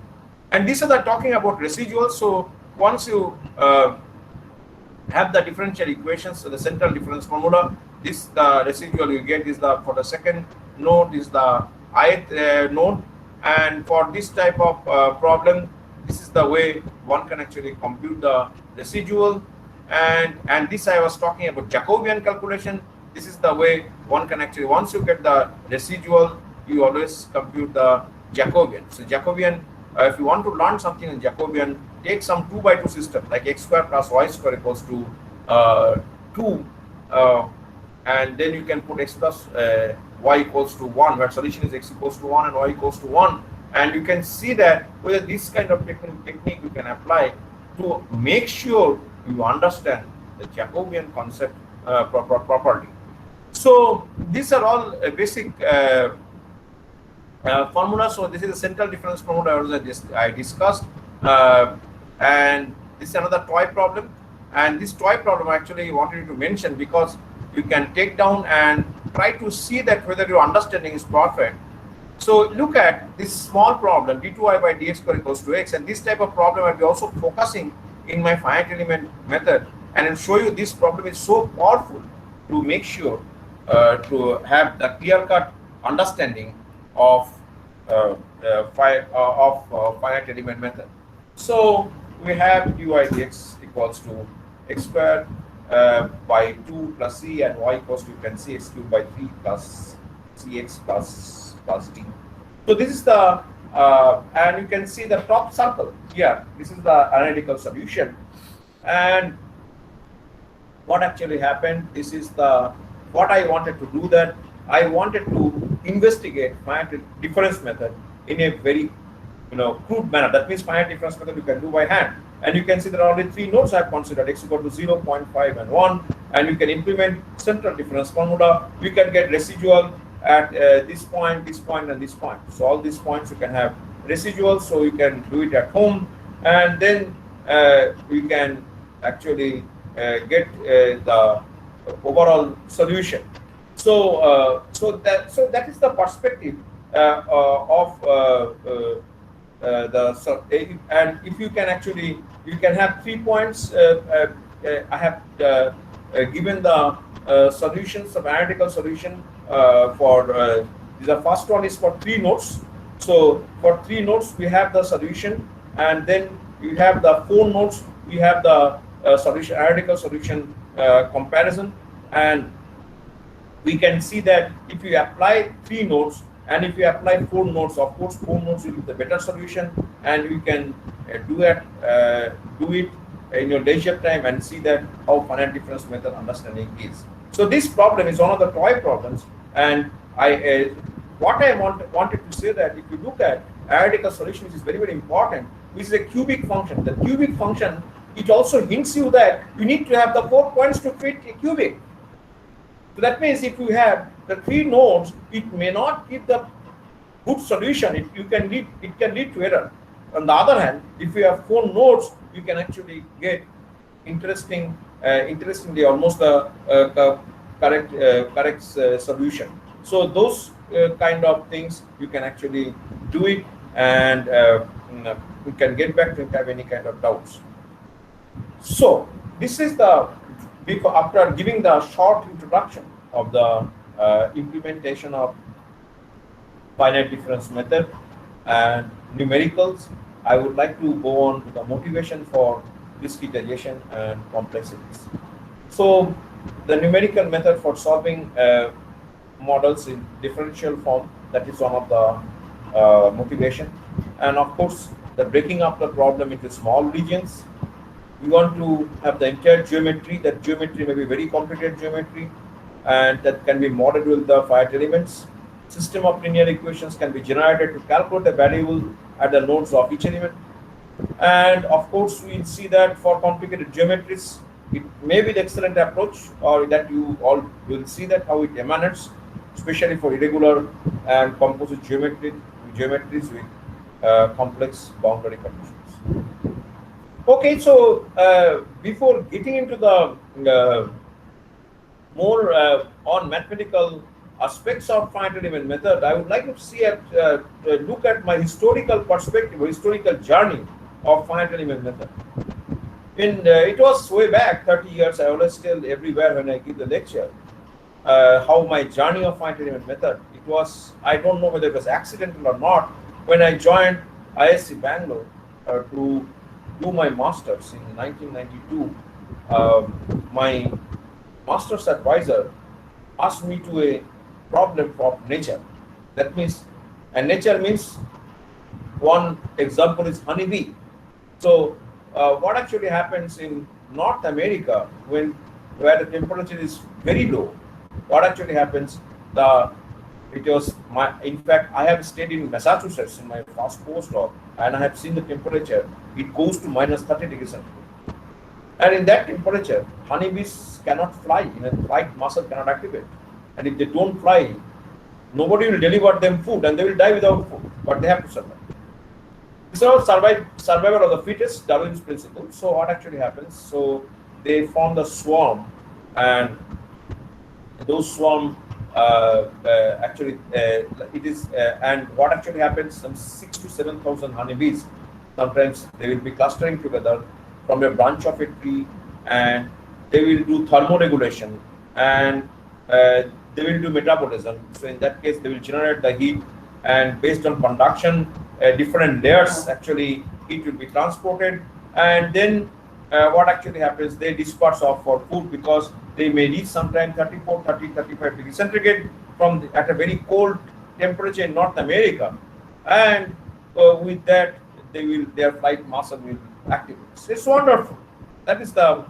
And this is the talking about residuals. So once you have the differential equations, so the central difference formula, this the residual you get is the, for the second node is the ith node. And for this type of problem, this is the way one can actually compute the residual. And this I was talking about Jacobian calculation. This is the way one can actually, once you get the residual, you always compute the Jacobian. So Jacobian, if you want to learn something in Jacobian, take some 2 by 2 system like x square plus y square equals to 2, and then you can put x plus y equals to 1, where solution is x equals to 1 and y equals to 1, and you can see that whether this kind of technique you can apply to make sure you understand the Jacobian concept properly. So these are all basic formulas. So this is the central difference formula I discussed, and this is another toy problem. And this toy problem actually I wanted to mention because you can take down and try to see that whether your understanding is perfect. So look at this small problem, d2i by dx square equals to x, and this type of problem I'll be also focusing in my finite element method, and I'll show you this problem is so powerful to make sure to have the clear-cut understanding of finite element method. So we have dy dx equals to x squared by 2 plus c, and y equals to, you can see, x cubed by 3 plus cx plus d. So this is the and you can see the top circle here. This is the analytical solution, and what actually happened, this is the what I wanted to do, that I wanted to investigate finite difference method in a very crude manner. That means finite difference method you can do by hand, and you can see there are only 3 nodes I have considered, x equal to 0, 0.5 and 1, and you can implement central difference formula. You can get residual at this point, and this point. So all these points you can have residuals, so you can do it at home, and then you can actually get the overall solution. So so that is the perspective of and if you can actually, you can have 3 points. I have given the solutions of analytical solution for the first one is for 3 nodes. So for 3 nodes we have the solution, and then you have the 4 nodes, we have the solution, analytical solution comparison, and we can see that if you apply 3 nodes and if you apply 4 nodes, of course 4 nodes will be the better solution, and you can do it in your leisure time and see that how finite difference method understanding is. So this problem is one of the toy problems, and what I wanted to say that if you look at analytical solution, which is very, very important, which is a cubic function. The cubic function, it also hints you that you need to have the 4 points to fit a cubic. So that means if you have the 3 nodes, it may not give the good solution. It can lead to error. On the other hand, if you have 4 nodes, you can actually get interestingly almost the correct solution. So those kind of things you can actually do it, and we can get back to if you have any kind of doubts. So this is after giving the short introduction of the implementation of finite difference method and numericals, I would like to go on to the motivation for discretization and complexities. So the numerical method for solving models in differential form, that is one of the motivation, and of course the breaking up the problem into small regions. We want to have the entire geometry. That geometry may be very complicated geometry, and that can be modeled with the finite elements. System of linear equations can be generated to calculate the variable at the nodes of each element. And of course, we'll see that for complicated geometries, it may be the excellent approach, or that you all will see that how it emanates, especially for irregular and composite geometries with complex boundary conditions. Okay, so before getting into the more on mathematical aspects of finite element method, I would like to see look at my historical perspective, historical journey of finite element method. It was way back 30 years. I always tell everywhere when I give the lecture how my journey of finite element method. It was, I don't know whether it was accidental or not, when I joined ISC Bangalore to do my masters in 1992. My master's advisor asked me to a problem from nature. That means, and nature means, one example is honeybee. So what actually happens in North America where the temperature is very low, what actually happens, in fact, I have stayed in Massachusetts in my first postdoc, and I have seen the temperature, it goes to minus 30 degrees centigrade. And in that temperature, honeybees cannot fly, flight muscle cannot activate. And if they don't fly, nobody will deliver them food, and they will die without food, but they have to survive. This is all survival of the fittest, Darwin's principle. So what actually happens? So they form the swarm, and those swarm and what actually happens? Some 6,000 to 7,000 honeybees. Sometimes they will be clustering together from a branch of a tree, and they will do thermoregulation, and they will do metabolism. So in that case, they will generate the heat, and based on conduction, different layers actually heat will be transported, and then what actually happens, they disperse off for food, because they may reach sometime 34, 30, 35 degrees centigrade at a very cold temperature in North America, and with that their flight muscle will activate. It's wonderful. That is the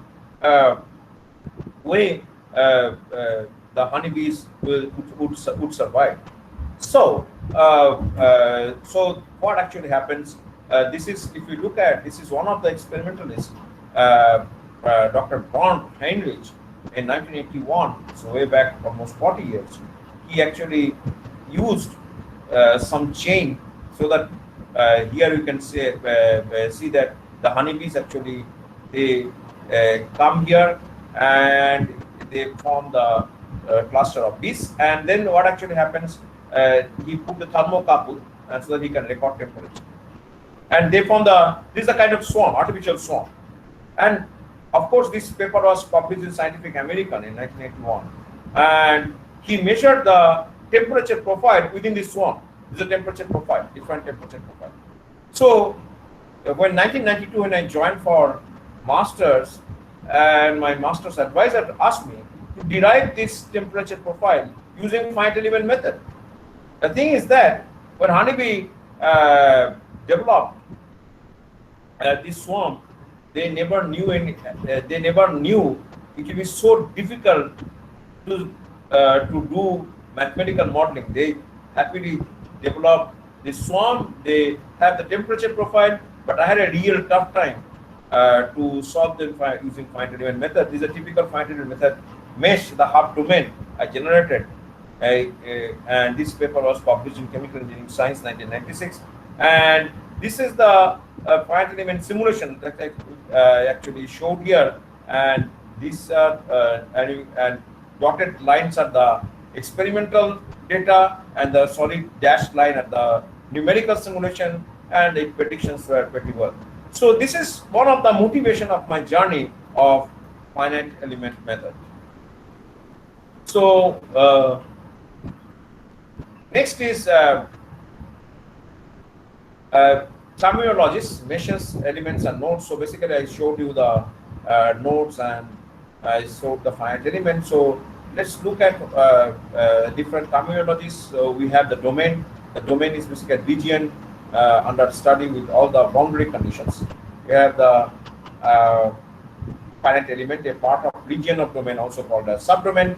way the honeybees would survive. So so what actually happens? This is, if you look at, this is one of the experimentalists, Dr. Bernd Heinrich, in 1981, so way back almost 40 years. He actually used some chain, so that here you can see that the honeybees actually, they come here and they form the cluster of bees, and then what actually happens, he put the thermocouple so that he can record temperature, and they form this is a kind of swarm, artificial swarm. And of course, this paper was published in Scientific American in 1981, and he measured the temperature profile within this swarm. This is a temperature profile, different temperature profile. So when 1992, when I joined for masters, and my master's advisor asked me to derive this temperature profile using finite element method. The thing is that when honeybee developed this swarm, they never knew it would be so difficult to do mathematical modeling. They happily developed the swarm. They have the temperature profile, but I had a real tough time to solve them using finite element method. This is a typical finite element method mesh, the half domain I generated. And this paper was published in Chemical Engineering Science 1996. And this is the finite element simulation that I actually showed here. And these are and dotted lines are the experimental data, and the solid dashed line at the numerical simulation, and the predictions were pretty well. So this is one of the motivation of my journey of finite element method. So next is terminologies, meshes, elements, and nodes. So basically, I showed you the nodes and I showed the finite element. So let's look at different terminologies. So we have the domain. The domain is basically a region under study with all the boundary conditions. We have the finite element, a part of region of domain, also called a subdomain.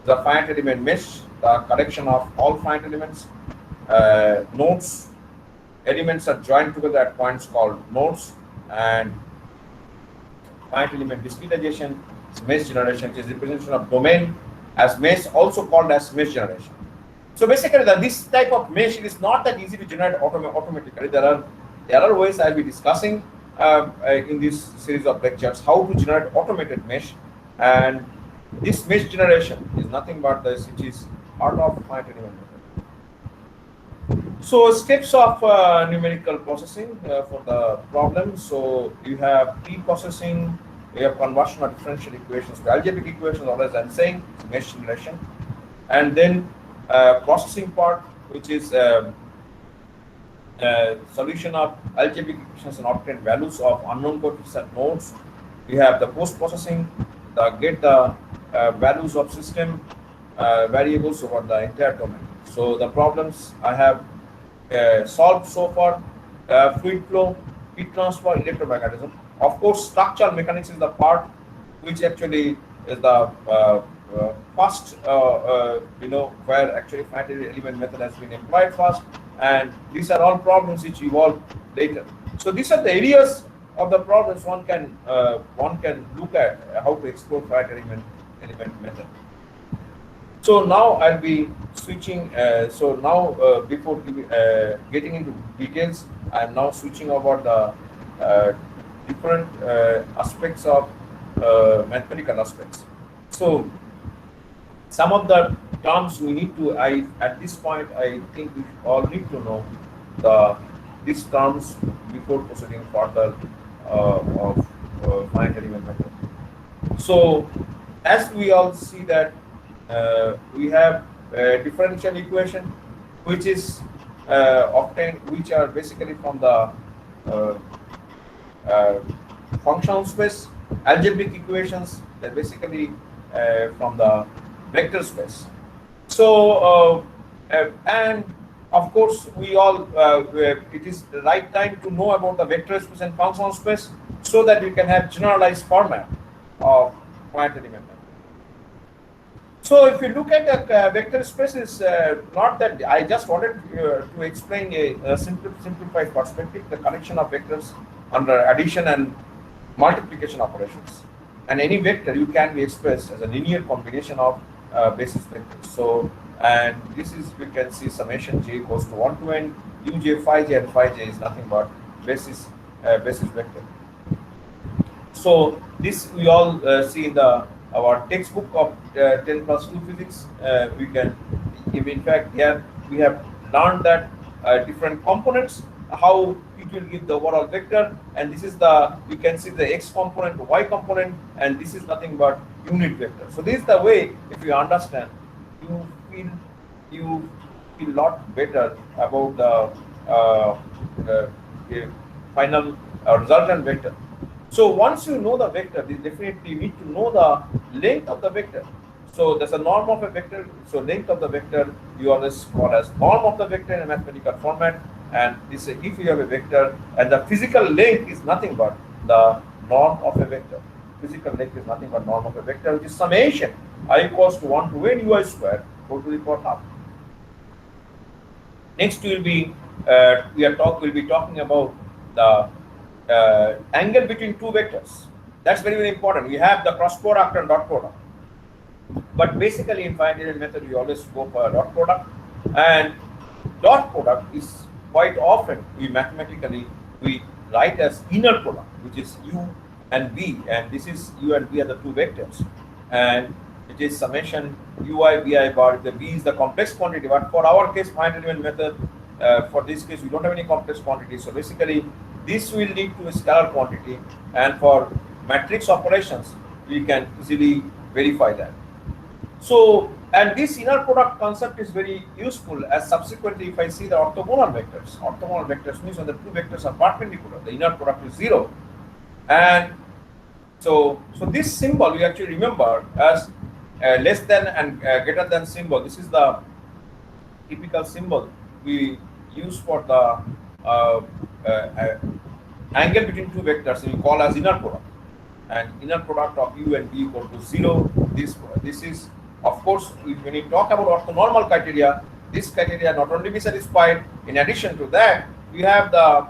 The finite element mesh, the collection of all finite elements. Nodes, elements are joined together at points called nodes. And finite element discretization is mesh generation, which is representation of domain as mesh, also called as mesh generation. So basically, this type of mesh is not that easy to generate automatically. There are ways I'll be discussing in this series of lectures how to generate automated mesh, and this mesh generation is nothing but this, which is part of finite element method. So steps of numerical processing for the problem. So you have pre-processing, you have conversion of differential equations to algebraic equations, or as I'm saying, mesh generation, and then processing part, which is solution of algebraic equations and obtain values of unknown coefficient nodes. We have the post-processing, get the values of system variables over the entire domain. So the problems I have solved so far: fluid flow, heat transfer, electromagnetism. Of course, structural mechanics is the part which actually is the first, where actually finite element method has been employed first, and these are all problems which evolve later. So these are the areas of the problems one can look at how to explore finite element method. So now I'll be switching. Before getting into details, I am now switching over the different aspects of mathematical aspects. So some of the terms we need to, at this point, I think we all need to know these terms before proceeding further of finite element method. So as we all see that we have a differential equation which is obtained, which are basically from the functional space. Algebraic equations, they're basically from the vector space. So and of course we all it is the right time to know about the vector space and functional space, so that we can have generalized format of finite element. So if you look at the vector space, is not that I just wanted to explain a simplified perspective, the collection of vectors under addition and multiplication operations. And any vector you can be expressed as a linear combination of basis vectors. So, and this is, we can see summation j goes to 1 to n, uj phi j, and phi j is nothing but basis vector. So this we all see in our textbook of 10+2 physics. We can, in fact, here we have learned that different components, how it will give the overall vector, and this is we can see the x component, y component, and this is nothing but unit vector. So this is the way, if you understand, you feel a lot better about the final resultant vector. So once you know the vector, you definitely need to know the length of the vector. So there's a norm of a vector. So length of the vector you always call as norm of the vector in a mathematical format. And this, if you have a vector and the physical length is nothing but the norm of a vector. Physical length is nothing but norm of a vector, which is summation I equals to 1 to n ui square whole to the power half. Next we'll be talking about the angle between two vectors. That's very, very important. We have the cross product and dot product. But basically in finite element method, we always go for a dot product. And dot product is quite often we write as inner product, which is u and v. And this is u and v are the two vectors. And it is summation ui vi bar. The v is the complex quantity. But for our case, finite element method, for this case, we don't have any complex quantity. So basically, this will lead to a scalar quantity, and for matrix operations, we can easily verify that. So, and this inner product concept is very useful, as subsequently if I see the orthogonal vectors means when the two vectors are perpendicular, the inner product is 0. And so this symbol we actually remember as less than and greater than symbol. This is the typical symbol we use for the angle between two vectors, we call as inner product. And inner product of u and v equal to 0. This is, of course, when you talk about orthonormal criteria, this criteria not only be satisfied. In addition to that, we have the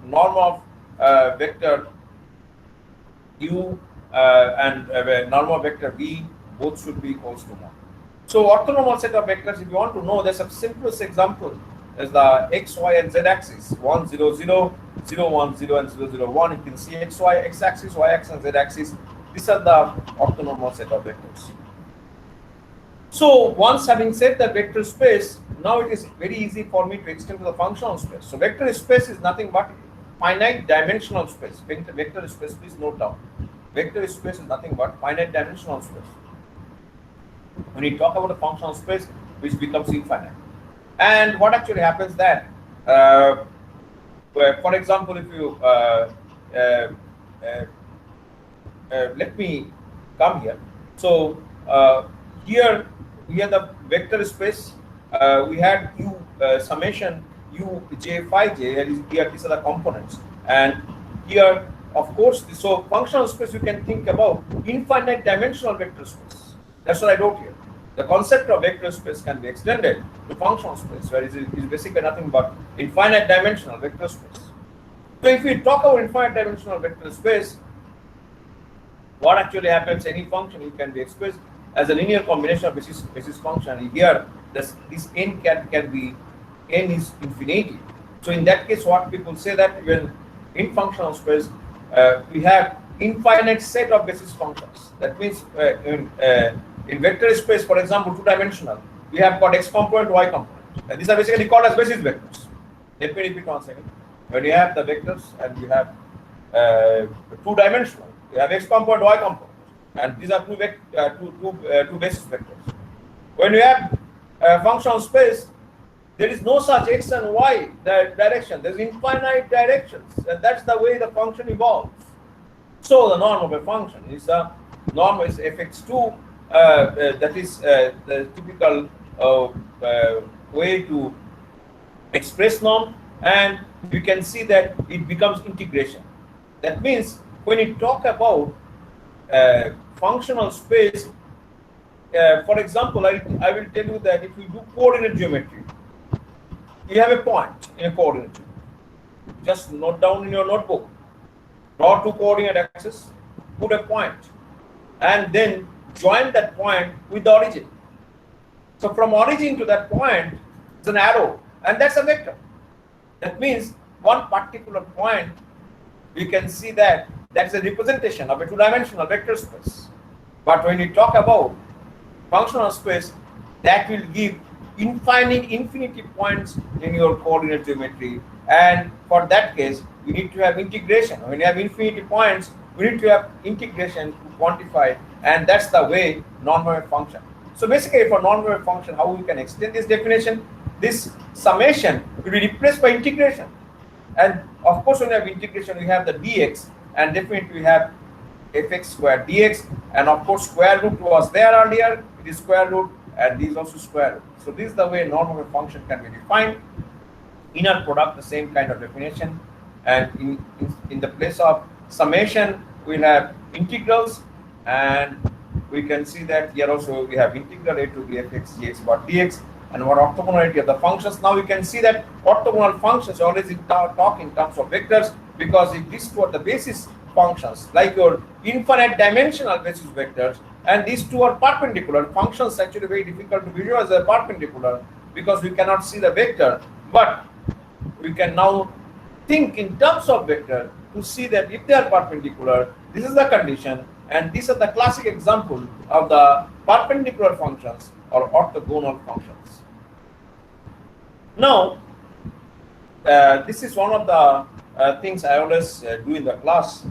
norm of vector u and norm of vector v, both should be equals to 1. So orthonormal set of vectors, if you want to know, there's a simplest example is the x, y, and z axis 1, 0, 0, 0, 1, 0, and 0, 0, 1. You can see x, y, x axis, y axis, and z axis. These are the orthonormal set of vectors. So once having said the vector space, now it is very easy for me to extend to the functional space. So vector space is nothing but finite dimensional space. Vector space, please note down. Vector space is nothing but finite dimensional space. When you talk about a functional space, which becomes infinite. And what actually happens that, for example, if you let me come here. So here we have the vector space. We had u summation u j phi j. Here these are the components, and here, of course, so functional space you can think about infinite dimensional vector space. That's what I wrote here. The concept of vector space can be extended to functional space, where it is basically nothing but infinite dimensional vector space. So if we talk about infinite dimensional vector space, what actually happens, any function it can be expressed as a linear combination of basis function. Here, this n can be, n is infinity. So in that case, what people say that when in functional space, we have infinite set of basis functions. That means in vector space, for example, two-dimensional, we have got x component, y component. And these are basically called as basis vectors. Let me repeat one second. When you have the vectors and you have two-dimensional, you have x component, y component, and these are two basis vectors. When you have functional space, there is no such x and y direction. There's infinite directions, and that's the way the function evolves. So the norm of a function is the norm is fx2. That is the typical way to express norm, and you can see that it becomes integration. That means when you talk about functional space, for example, I will tell you that if you do coordinate geometry, you have a point in a coordinate geometry. Just note down in your notebook, draw two coordinate axes, put a point, and then join that point with the origin. So from origin to that point is an arrow, and that's a vector. That means one particular point, we can see that that's a representation of a two-dimensional vector space. But when you talk about functional space, that will give infinity points in your coordinate geometry, and for that case, you need to have integration. When you have infinity points, we need to have integration to quantify, and that's the way non-wave function. So basically, for non-wave function, how we can extend this definition? This summation will be replaced by integration, and of course, when you have integration, we have the dx. and definitely we have fx square dx, and of course square root was there earlier, it is square root, and this is also square root. So this is the way norm of a function can be defined. Inner product, the same kind of definition, and in the place of summation we'll have integrals, and we can see that here also we have integral a to b fx dx bar dx, and what orthogonality of the functions. Now we can see that orthogonal functions always talk in terms of vectors, because if these two are the basis functions, like your infinite dimensional basis vectors, and these two are perpendicular functions, actually very difficult to visualize as perpendicular because we cannot see the vector, but we can now think in terms of vector to see that if they are perpendicular, this is the condition, and these are the classic example of the perpendicular functions or orthogonal functions. Now, this is one of the things I always do in the class.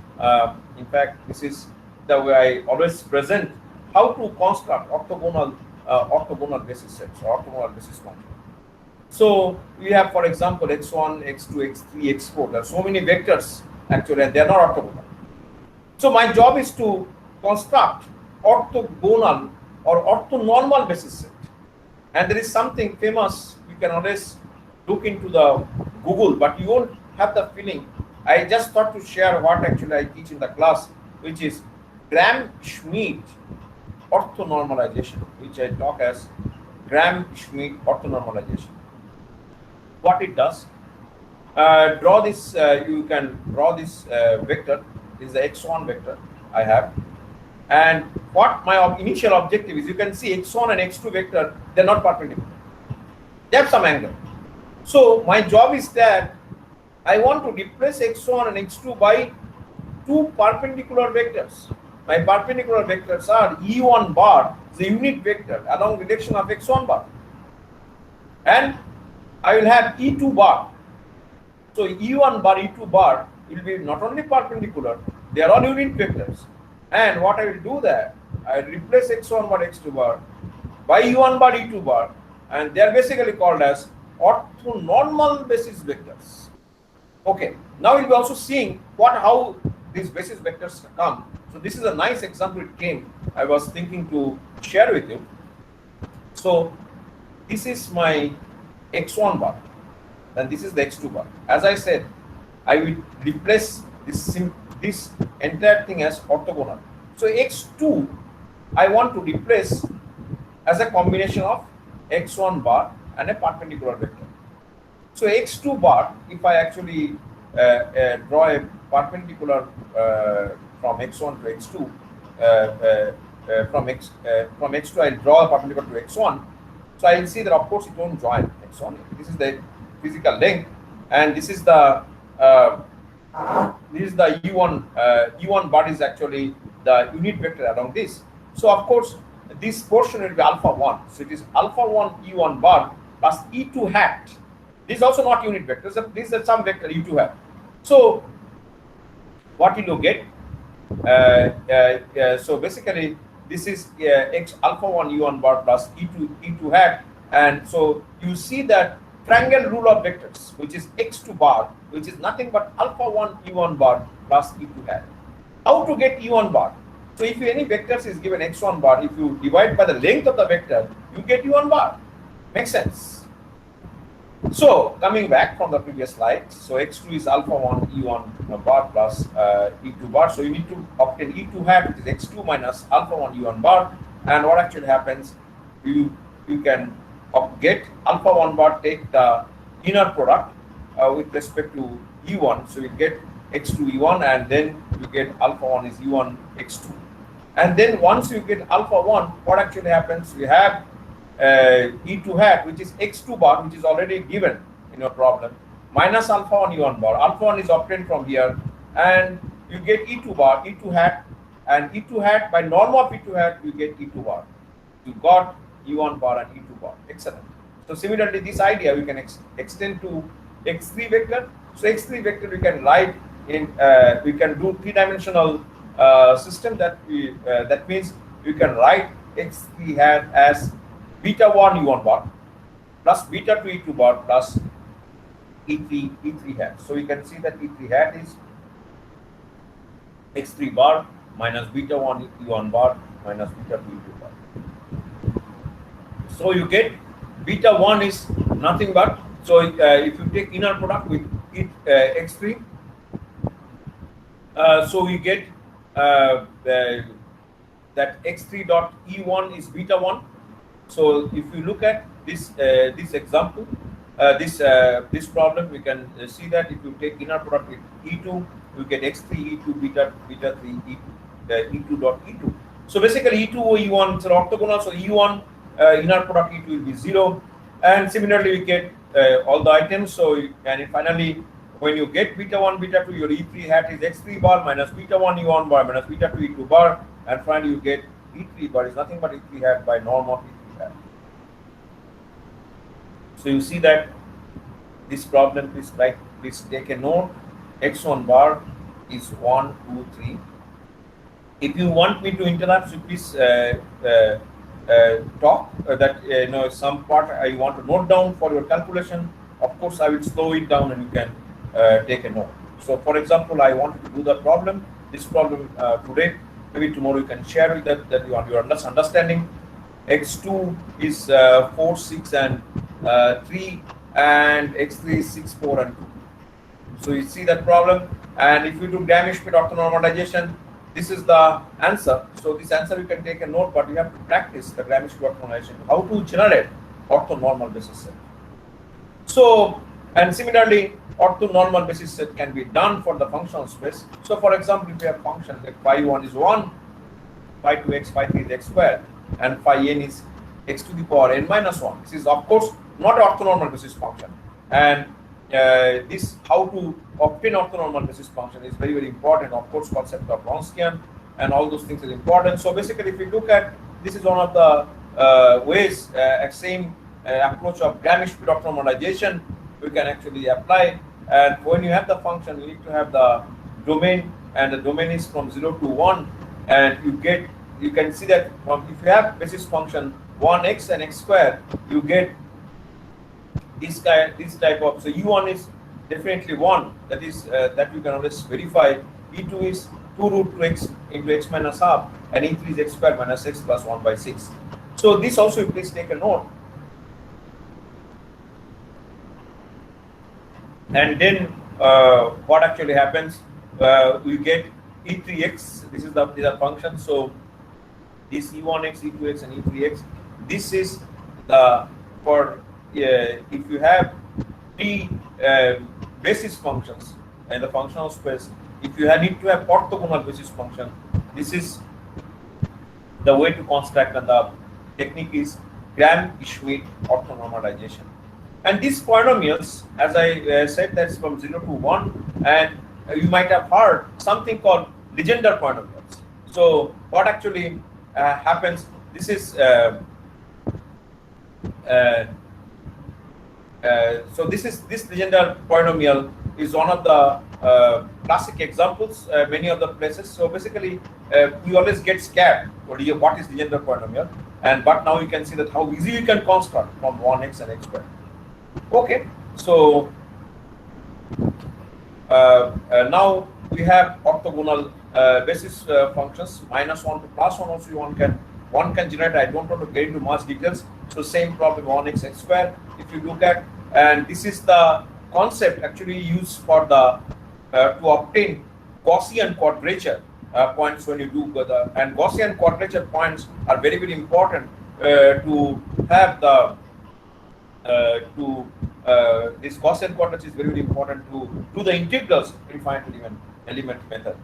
In fact, this is the way I always present how to construct orthogonal basis sets or orthogonal basis functions. So we have, for example, x1, x2, x3, x4. There are so many vectors actually, and they are not orthogonal. So my job is to construct orthogonal or orthonormal basis set. And there is something famous, you can always look into the Google, but you won't have the feeling. I just thought to share what actually I teach in the class, which is Gram-Schmidt orthonormalization, which I talk as Gram-Schmidt orthonormalization. What it does, draw this, you can draw this vector. This is the x1 vector I have, and what my initial objective is, you can see x1 and x2 vector, they're not perpendicular, they have some angle. So my job is that I want to replace x1 and x2 by two perpendicular vectors. My perpendicular vectors are e1 bar, the unit vector along direction of x1 bar, and I will have e2 bar. So e1 bar, e2 bar will be not only perpendicular, they are all unit vectors. And what I will do that, I will replace x1 bar, x2 bar by e1 bar, e2 bar, and they are basically called as orthonormal basis vectors. Okay, now we'll be also seeing how these basis vectors come. So this is a nice example it came, I was thinking to share with you. So this is my x1 bar, and this is the x2 bar. As I said, I will replace this entire thing as orthogonal. So x2 I want to replace as a combination of x1 bar and a perpendicular vector. So x2 bar, if I actually draw a perpendicular from x1 to x2, from x2 I draw a perpendicular to x1. So I will see that of course it won't join x1. This is the physical length, and this is the u1 bar is actually the unit vector along this. So of course this portion will be alpha 1. So it is alpha 1 e1 bar plus e2 hat. This is also not unit vector. This is some vector e2 hat. So what will you get? So basically this is x alpha 1 e1 bar plus e2 hat, and so you see that triangle rule of vectors, which is x2 bar, which is nothing but alpha 1 e1 bar plus e2 hat. How to get e1 bar? So if any vectors is given x1 bar, if you divide by the length of the vector, you get e1 bar. Makes sense? So coming back from the previous slide, so x2 is alpha 1 e1 bar plus e2 bar. So you need to obtain e2 hat, which is x2 minus alpha 1 e1 bar. And what actually happens, you can get alpha 1 bar, take the inner product with respect to e1. So you get x2 e1, and then you get alpha 1 is e1 x2. And then once you get alpha 1, what actually happens, we have e2 hat, which is x2 bar, which is already given in your problem, minus alpha 1 e1 bar. Alpha 1 is obtained from here, and you get e2 bar, e2 hat, and e2 hat, by norm of e2 hat, you get e2 bar. You got e1 bar and e2 bar. Excellent. So similarly, this idea we can extend to x3 vector. So x3 vector we can write in, we can do three-dimensional system that means you can write x3 hat as beta 1 e1 bar plus beta 2 e2 bar plus e3 hat. So we can see that e3 hat is x3 bar minus beta 1 e1 bar minus beta 2 e2 bar. So you get beta 1 is nothing but, so if you take inner product with x3, so we get that x3 dot e1 is beta 1. So if you look at this this example, this problem, we can see that if you take inner product with e2, you get x3 e2 beta 3 e2 dot e2. So basically e2 or e1 is orthogonal, so e1 inner product e2 will be 0, and similarly we get all the items. So and finally, when you get beta 1 beta 2, your e3 hat is x3 bar minus beta 1 e1 bar minus beta 2 e2 bar, and finally you get e3 bar is nothing but e3 hat by norm of e3 hat. So you see that this problem, please take a note. X1 bar is 1, 2, 3. If you want me to interrupt, so please talk that some part I want to note down for your calculation. Of course, I will slow it down and you can take a note. So, for example, I want to do the problem. This problem today. Maybe tomorrow you can share with that you are understanding. X2 is 4, 6, and 3, and x3 is 6, 4, and 2. So you see that problem, and if you do Gram-Schmidt orthonormalization, this is the answer. So this answer you can take a note, but you have to practice the Gram-Schmidt orthonormalization, how to generate orthonormal basis set. So, and similarly, orthonormal basis set can be done for the functional space. So for example, if you have function like phi 1 is 1, phi 2x, phi 3 is x squared, and phi n is x to the power n minus 1. This is of course not orthonormal basis function, and this how to obtain orthonormal basis function is very, very important. Of course, concept of Wronskian and all those things is important. So basically, if you look at, this is one of the ways, same approach of Gram-Schmidt orthonormalization we can actually apply. And when you have the function, you need to have the domain, and the domain is from 0 to 1, and you can see that if you have basis function 1x and x square, you get this type of, so u1 is definitely 1, that is that you can always verify. E2 is 2 root 2x into x minus half, and E3 is x square minus x plus 1 by 6. So this also please take a note. And then what actually happens, we get E3x, this is the function. So this E1x, E2x, and E3x, this is the, for if you have three basis functions in the functional space, if you need to have orthogonal basis function, this is the way to construct, and the technique is Gram-Schmidt orthonormalization. And these polynomials, as I said, that's from 0 to 1, and you might have heard something called Legendre polynomials. So what actually happens, this is so this Legendre polynomial is one of the classic examples many of the places. So basically we always get scared what is Legendre polynomial, but now you can see that how easy you can construct from 1x and x squared. Okay, so now we have orthogonal basis functions, -1 to +1. Also one can generate. I don't want to get into much details. So same problem, 1x x square. If you look at, and this is the concept actually used for the to obtain Gaussian quadrature points when you do the, and Gaussian quadrature points are very, very important to have the this Gaussian quadrature is very, very important to do the integrals in finite element method.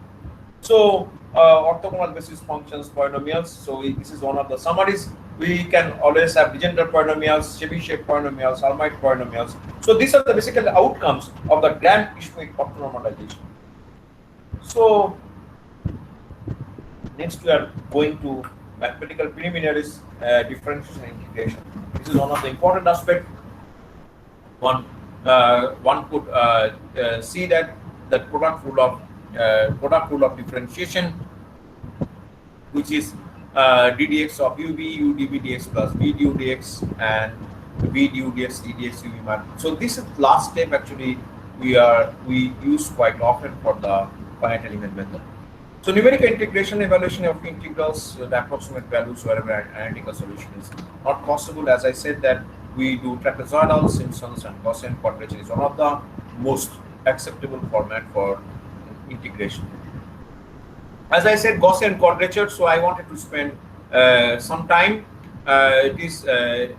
So orthogonal basis functions, polynomials. So this is one of the summaries. We can always have Legendre polynomials, Chebyshev polynomials, Hermite polynomials. So these are the basically outcomes of the Gram-Schmidt orthonormalization. So next we are going to mathematical preliminaries, differentiation and integration. This is one of the important aspects. One could see that the product rule of differentiation, which is ddx of ub, u dv dx plus v du dx, and v du dx ddx uv mat. So this is last step actually we use quite often for the finite element method. So numerical integration evaluation of integrals, the approximate values wherever an analytical solution is not possible. As I said that we do trapezoidal, Simpsons and Gaussian quadrature is one of the most acceptable format for integration. As I said, Gaussian quadrature, so I wanted to spend some time. It is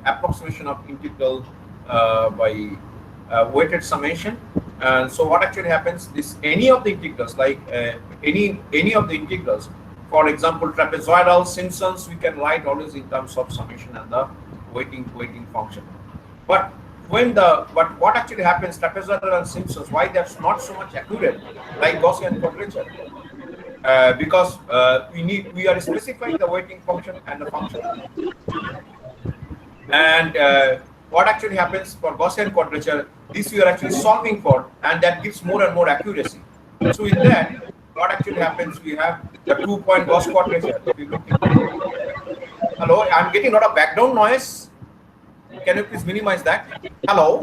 approximation of integral by weighted summation. And so what actually happens is any of the integrals, like any of the integrals, for example, trapezoidal, Simpsons, we can write always in terms of summation and the weighting function. But what actually happens, trapezoidal and Simpsons, why that's not so much accurate like Gaussian quadrature? Because we are specifying the weighting function and the function. And what actually happens for Gaussian quadrature, this we are actually solving for, and that gives more and more accuracy. So in that, what actually happens, we have the 2-point Gauss quadrature. Hello, I'm getting a lot of background noise. Can you please minimize that? Hello?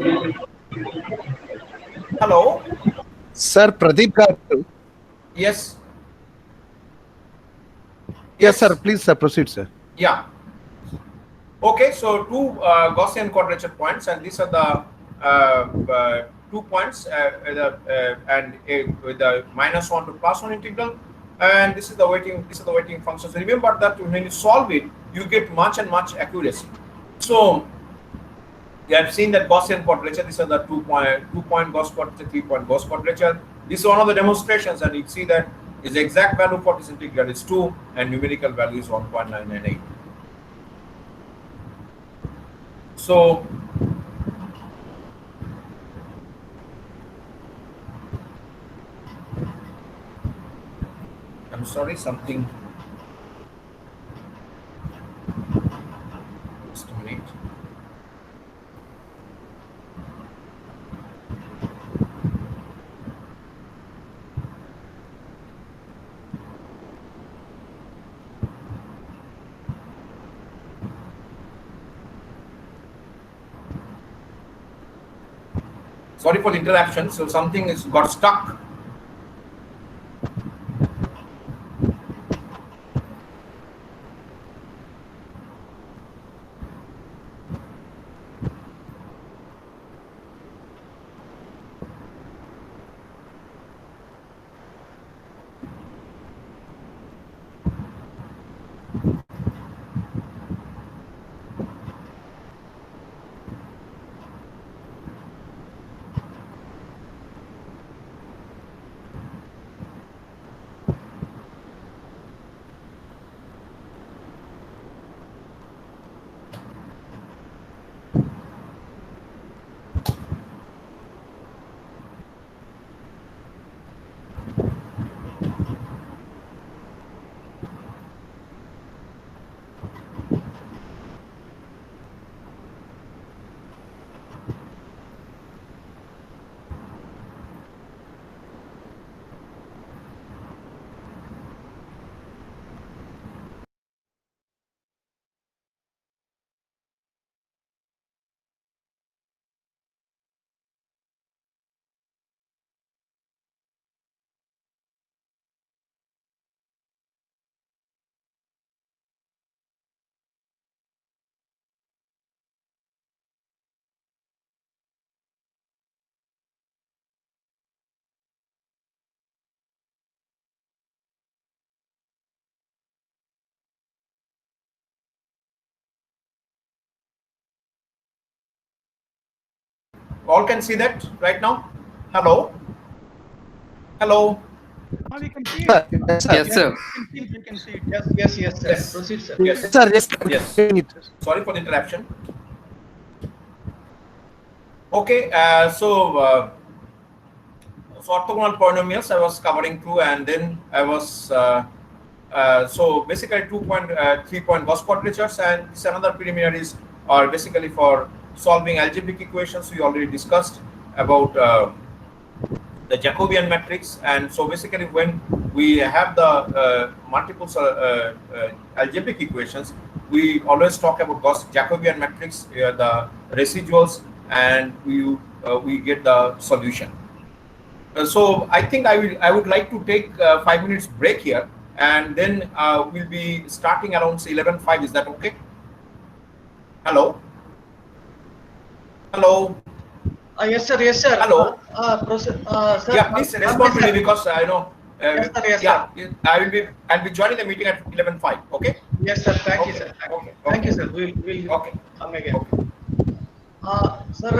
Hello? Sir, Pradeep garu. Yes. Yes, sir. Please, sir, proceed, sir. Yeah. Okay, so two Gaussian quadrature points, and these are the 2 points and with the -1 to +1 integral, and this is the weighting. This is the weighting function. So remember that when you solve it, you get much accuracy. So you have seen that Gaussian quadrature. These are the 2-point Gauss quadrature, 3-point Gauss quadrature. This is one of the demonstrations, and you see that is the exact value for this integral is 2, and numerical value is 1.998. So I'm sorry, something. Just a minute. Sorry for the interruption. So something is got stuck. All can see that right now? Hello? Hello? Now we can see Sir, it. yes, sir. Yes, sir. We can see it. Yes, sir. Yes. Proceed, sir. Yes. Sir, yes. Yes. Sorry for the interruption. Okay, so orthogonal polynomials I was covering through, and then I was so basically 3-point Gauss quadratures, and this another preliminaries are basically for solving algebraic equations. We already discussed about the Jacobian matrix, and so basically when we have the multiple algebraic equations, we always talk about Gauss Jacobian matrix, the residuals, and we get the solution. So I think I would like to take 5 minutes break here, and then we'll be starting around 11:05. Is that okay? Hello. Hello. Yes, sir. Yes, sir. Hello. Sir, Yeah, please respond to me because I know. Yes, sir. Yes, yeah, I'll be joining the meeting at 11:05. Okay. Yes, sir. Thank you, Okay, sir. okay, Thank you, okay. sir. We'll Okay. come again. Okay. Sir,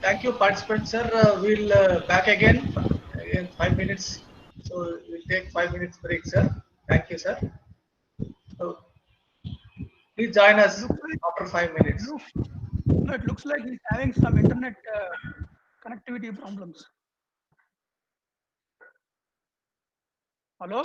thank you, participants, sir. We'll back again in 5 minutes. So we'll take 5 minutes break, sir. Thank you, sir. So please join us after 5 minutes. No, it looks like he's having some internet connectivity problems. Hello?